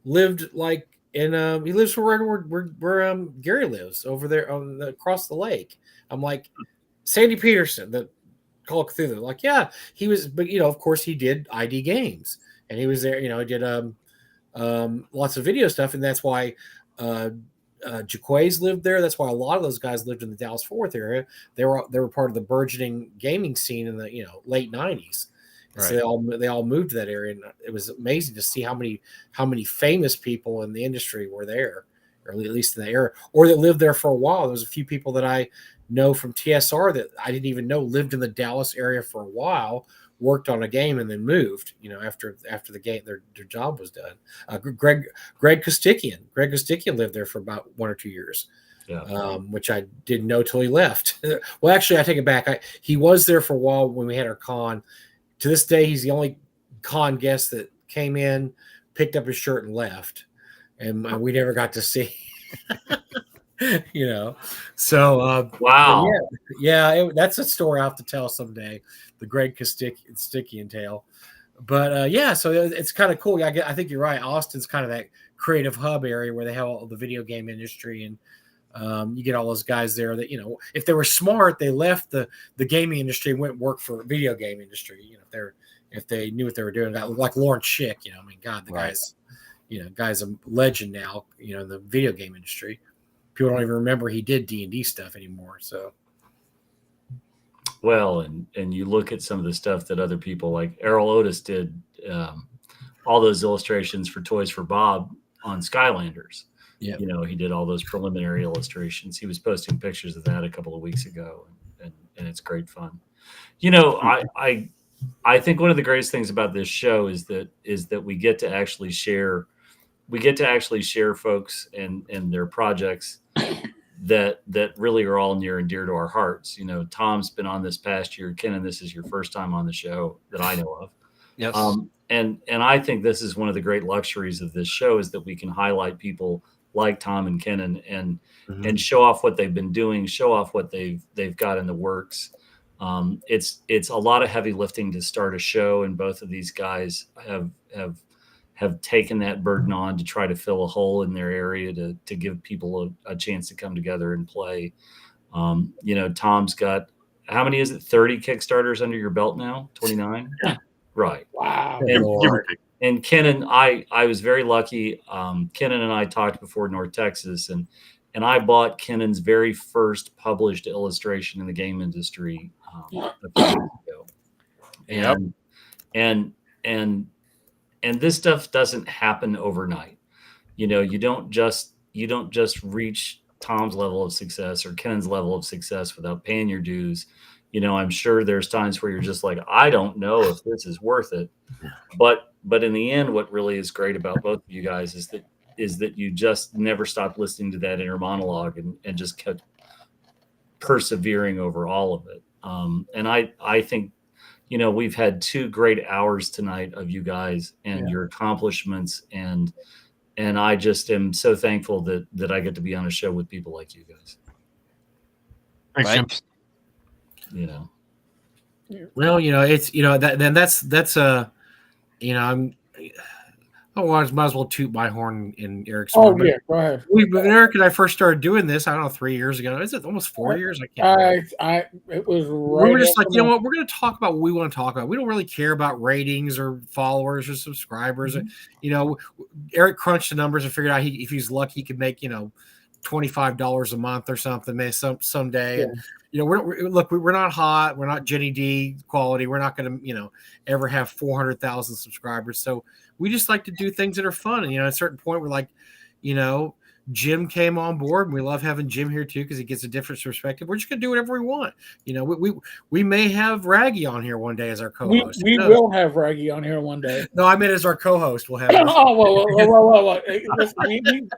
lived like he lives where Gary lives over there across the lake. I'm like, Sandy Peterson, the Call of Cthulhu. Like, yeah, he was, but of course he did ID games, and he was there. He did lots of video stuff, and that's why Jaquays lived there. That's why a lot of those guys lived in the Dallas-Fort Worth area. They were part of the burgeoning gaming scene in the late '90s. Right. So they all moved to that area, and it was amazing to see how many famous people in the industry were there, or at least in the area, or that lived there for a while. There was a few people that I know from TSR that I didn't even know lived in the Dallas area for a while, worked on a game, and then moved. After the game, their job was done. Greg Kostikian lived there for about 1 or 2 years. Yeah. Which I didn't know till he left. Well, actually, I take it back. He was there for a while when we had our con. To this day, he's the only con guest that came in, picked up his shirt, and left, and we never got to see. So wow, that's a story I have to tell someday, the Greg Kostikian tale. But so it's kind of cool. I think you're right. Austin's kind of that creative hub area where they have all the video game industry, and you get all those guys there that if they were smart, they left the gaming industry and went work for video game industry. If they knew what they were doing, like Lawrence Schick. God, the guy's a legend now. In the video game industry. People don't even remember he did D&D stuff anymore. So, well, and you look at some of the stuff that other people like Errol Otis did, all those illustrations for Toys for Bob on Skylanders. Yeah, he did all those preliminary illustrations. He was posting pictures of that a couple of weeks ago, and it's great fun. I think one of the greatest things about this show is that we get to actually share. We get to actually share folks and their projects that really are all near and dear to our hearts. Tom's been on this past year. Kenan, this is your first time on the show that I know of. Yes. And I think this is one of the great luxuries of this show is that we can highlight people like Thom and Kenan and show off what they've been doing, show off what they've got in the works. It's a lot of heavy lifting to start a show, and both of these guys have taken that burden on to try to fill a hole in their area to give people a chance to come together and play. Tom's got, how many is it? 30 Kickstarters under your belt now? 29? Yeah. Right. Wow. And Kenan, I was very lucky. Kenan and I talked before North Texas, and I bought Kenan's very first published illustration in the game industry a few years ago. And this stuff doesn't happen overnight. You don't just reach Tom's level of success or Kenan's level of success without paying your dues. I'm sure there's times where you're just like, I don't know if this is worth it. But in the end, what really is great about both of you guys is that you just never stopped listening to that inner monologue and just kept persevering over all of it. And I think, we've had 2 great hours tonight of you guys and your accomplishments. And I just am so thankful that I get to be on a show with people like you guys. Thanks, Jim. Well, it's, that's I'm, I might as well toot my horn in Eric's horn. Oh, yeah, go ahead. When Eric and I first started doing this, I don't know, 3 years ago. Is it almost 4 years? I can't remember. It was right. We were just like, what? We're going to talk about what we want to talk about. We don't really care about ratings or followers or subscribers. Eric crunched the numbers and figured out if he's lucky, he could make, $25 a month or something maybe someday. Yeah. And, we're not hot. We're not Jenny D quality. We're not going to, ever have 400,000 subscribers. So we just like to do things that are fun. And, at a certain point, we're like, Jim came on board, and we love having Jim here too because he gets a different perspective. We're just gonna do whatever we want. You know, we may have Raggy on here one day as our co-host. We will have Raggy on here one day. No, I meant as our co-host. We'll have. Oh, whoa. Listen,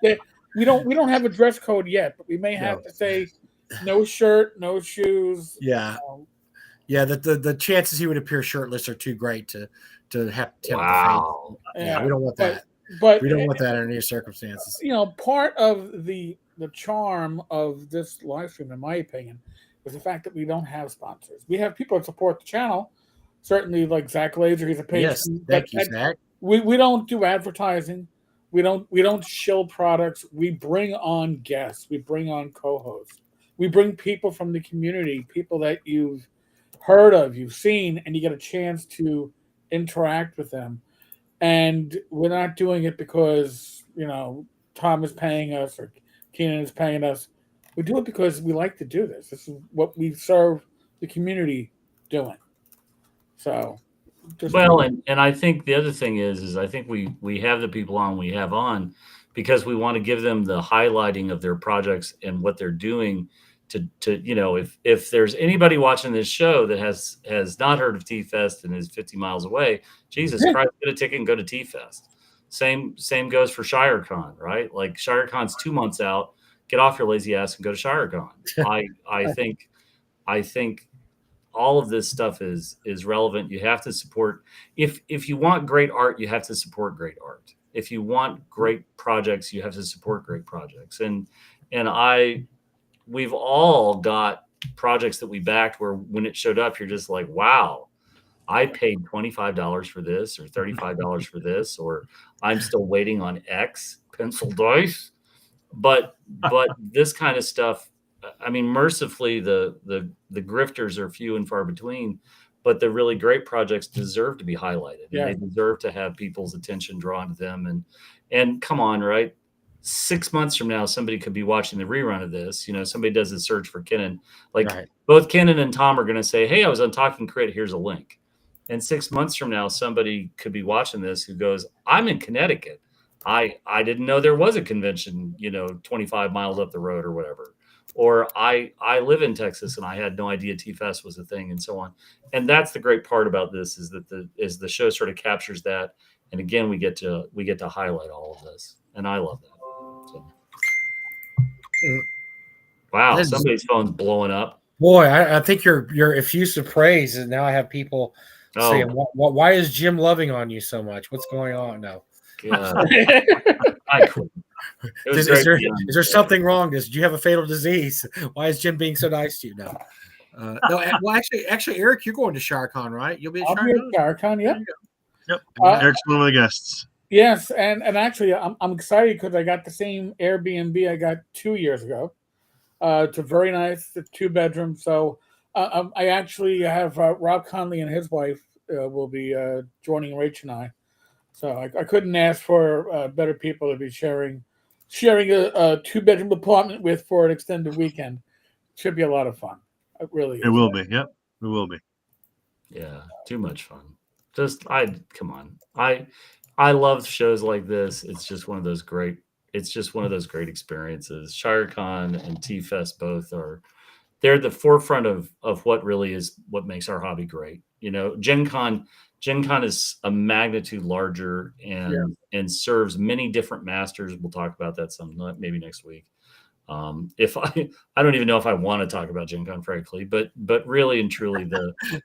we don't have a dress code yet, but we may have to say no shirt, no shoes. Yeah, yeah. The chances he would appear shirtless are too great to have to tempt Wow. the fate. Yeah, we don't want that. But we don't want that under any circumstances. You know, part of the charm of this live stream, in my opinion, is the fact that we don't have sponsors. We have people that support the channel. Certainly, like Zach Laser, he's a patron. Yes, thank you, Zach. We don't do advertising. We don't shill products. We bring on guests. We bring on co-hosts. We bring people from the community, people that you've heard of, you've seen, and you get a chance to interact with them. And we're not doing it because, you know, Thom is paying us or Keenan is paying us. We do it because we like to do this. This is what we serve the community doing. So, and I think the other thing is I think we have the people we have on because we want to give them the highlighting of their projects and what they're doing to you know, if there's anybody watching this show that has not heard of T-Fest and is 50 miles away, Jesus Christ, get a ticket and go to T-Fest. Same goes for ShireCon, right? Like ShireCon's 2 months out. Get off your lazy ass and go to ShireCon. I think all of this stuff is relevant. You have to support. If you want great art, you have to support great art. If you want great projects, you have to support great projects. And we've all got projects that we backed where when it showed up, you're just like, wow, I paid $25 for this or $35 for this, or I'm still waiting on X pencil dice. But this kind of stuff, I mean, mercifully, the grifters are few and far between, but the really great projects deserve to be highlighted. Yeah. And they deserve to have people's attention drawn to them. And come on, right? 6 months from now, somebody could be watching the rerun of this. You know, somebody does a search for Kenan. Like both Kenan and Thom are going to say, hey, I was on Talking Crit. Here's a link. And 6 months from now, somebody could be watching this who goes, I'm in Connecticut. I didn't know there was a convention, you know, 25 miles up the road or whatever. Or I live in Texas and I had no idea T-Fest was a thing, and so on. And that's the great part about this is that the show sort of captures that. And again, we get to highlight all of this. And I love that. So. Wow, somebody's phone's blowing up. Boy, I think your effusive praise, and now I have people saying, why is Jim loving on you so much? What's going on now? I quit. Is there something wrong? Do you have a fatal disease? Why is Jim being so nice to you now? No, well, actually, Eric, you're going to ShireCon, right? You'll be at ShireCon. Yep. Eric's one of the guests. Yes, and actually, I'm excited because I got the same Airbnb I got 2 years ago. It's a very nice 2-bedroom. So I actually have Rob Conley and his wife will be joining Rach and I. So I couldn't ask for better people to be sharing a 2-bedroom apartment with for an extended weekend. Should be a lot of fun. It really is. It will be. Yep, it will be. Yeah, too much fun. Come on. I love shows like this. It's just one of those great experiences. ShireCon and T-Fest both they're the forefront of what really is what makes our hobby great. You know, Gen Con is a magnitude larger and serves many different masters. We'll talk about that maybe next week. If I don't even know if I want to talk about Gen Con, frankly, but really and truly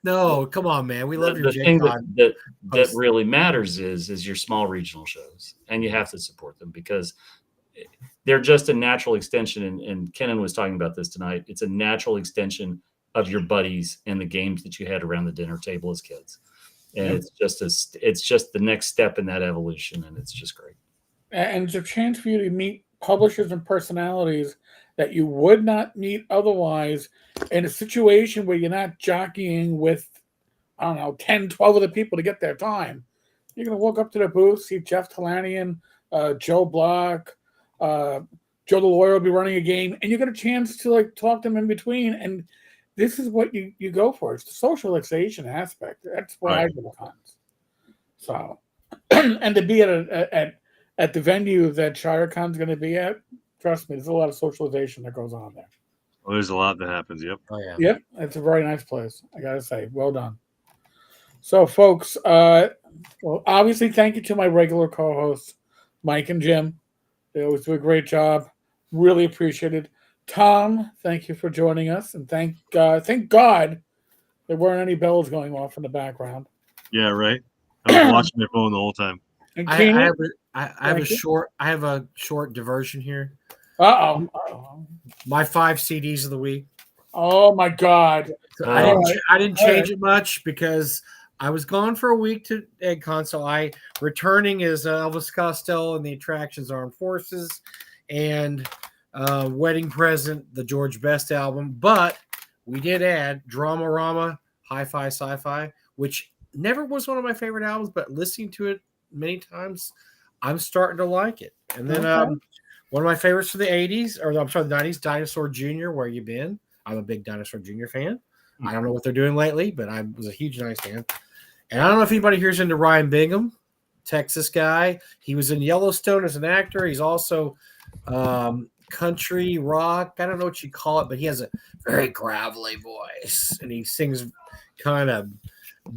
no, come on, man, we love your Gen thing Con. that really matters is your small regional shows, and you have to support them because they're just a natural extension. And Kenan was talking about this tonight. It's a natural extension of your buddies and the games that you had around the dinner table as kids. And it's just the next step in that evolution, and it's just great. And it's a chance for you to meet publishers and personalities that you would not meet otherwise in a situation where you're not jockeying with, 10, 12 other people to get their time. You're going to walk up to the booth, see Jeff Talanian, Joe Block, Joe the Lawyer will be running a game, and you get a chance to talk to them in between. And this is what you go for. It's the socialization aspect. That's why I go to cons. So, and to be at the venue that ShireCon's going to be at, Trust me, there's a lot of socialization that goes on there. Oh, there's a lot that happens. Yep. Oh yeah. Yep, it's a very nice place. I gotta say, well done. So, folks, well, obviously, thank you to my regular co-hosts, Mike and Jim. They always do a great job. Really appreciate it. Thom, thank you for joining us, and thank God there weren't any bells going off in the background. Yeah. Right. I was watching my phone the whole time. And I Keenan, have a short diversion here. uh-oh. My 5 CDs of the week. Oh my God. I didn't All change right. it much because I was gone for a week to EggCon, so I returning is Elvis Costello and the Attractions Armed Forces, and Wedding Present, the George Best album. But we did add Dramarama, Hi-Fi Sci-Fi, which never was one of my favorite albums, but listening to it many times, I'm starting to like it. And then Okay. one of my favorites for the 80s, or I'm sorry, the 90s, Dinosaur Jr., Where You Been? I'm a big Dinosaur Jr. fan. I don't know what they're doing lately, but I was a huge Nice fan. And I don't know if anybody here's into Ryan Bingham, Texas guy. He was in Yellowstone as an actor. He's also country rock. I don't know what you call it, but he has a very gravelly voice, and he sings kind of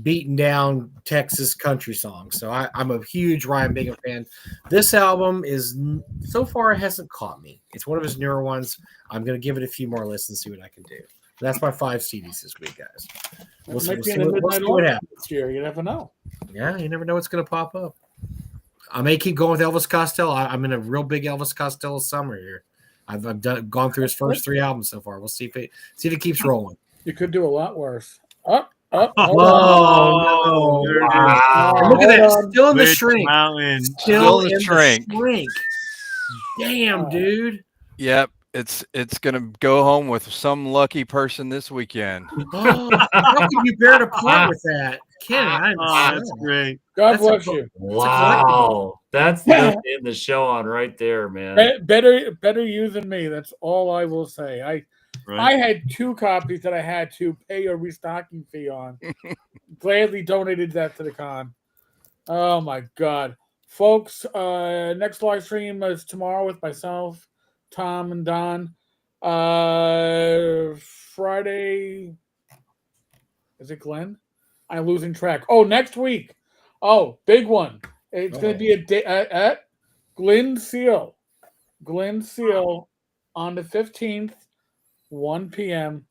beaten down Texas country songs. So I'm a huge Ryan Bingham fan. This album is so far it hasn't caught me. It's one of his newer ones. I'm going to give it a few more listens, see what I can do. That's my 5 CDs this week, guys. We'll see Might be in the what midnight happens. this year. You never know. Yeah, you never know what's going to pop up. I may keep going with Elvis Costello. I'm in a real big Elvis Costello summer here. I've gone through his first 3 albums so far. We'll see if it keeps rolling. You could do a lot worse. Up. Hold Oh, there it is. wow. on. Look at that. Hold on. Still in the Witch shrink. Mountain. Still the in shrink. the shrink. Damn, dude. Yep, it's gonna go home with some lucky person this weekend. Oh, how could you bear to part with that? Kenny, I didn't Oh, know that's that. great. God That's bless a- you. Wow, that's the note to end the show on right there, man. Better you than me. That's all I will say. I Right. had 2 copies that I had to pay a restocking fee on. Gladly donated that to the con. Oh my God, folks! Next live stream is tomorrow with myself, Thom, and Don. Friday. Is it Glenn? I'm losing track. Oh, next week. Oh, big one. It's going to be a day at Glen Seal. Glen Seal on the 15th, 1 p.m.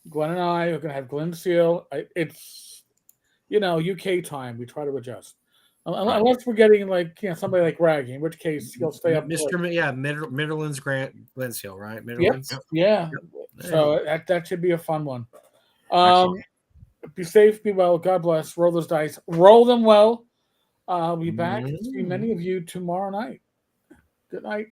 Glenn and I are going to have Glen Seal. It's, UK time. We try to adjust. Unless we're getting somebody like Raggy, in which case he'll stay up. Midland's Glens Hill, right? Midlands. Yep. Yeah. Yep. So that should be a fun one. Excellent. Be safe, be well. God bless. Roll those dice. Roll them well. I'll be back to see many of you tomorrow night. Good night.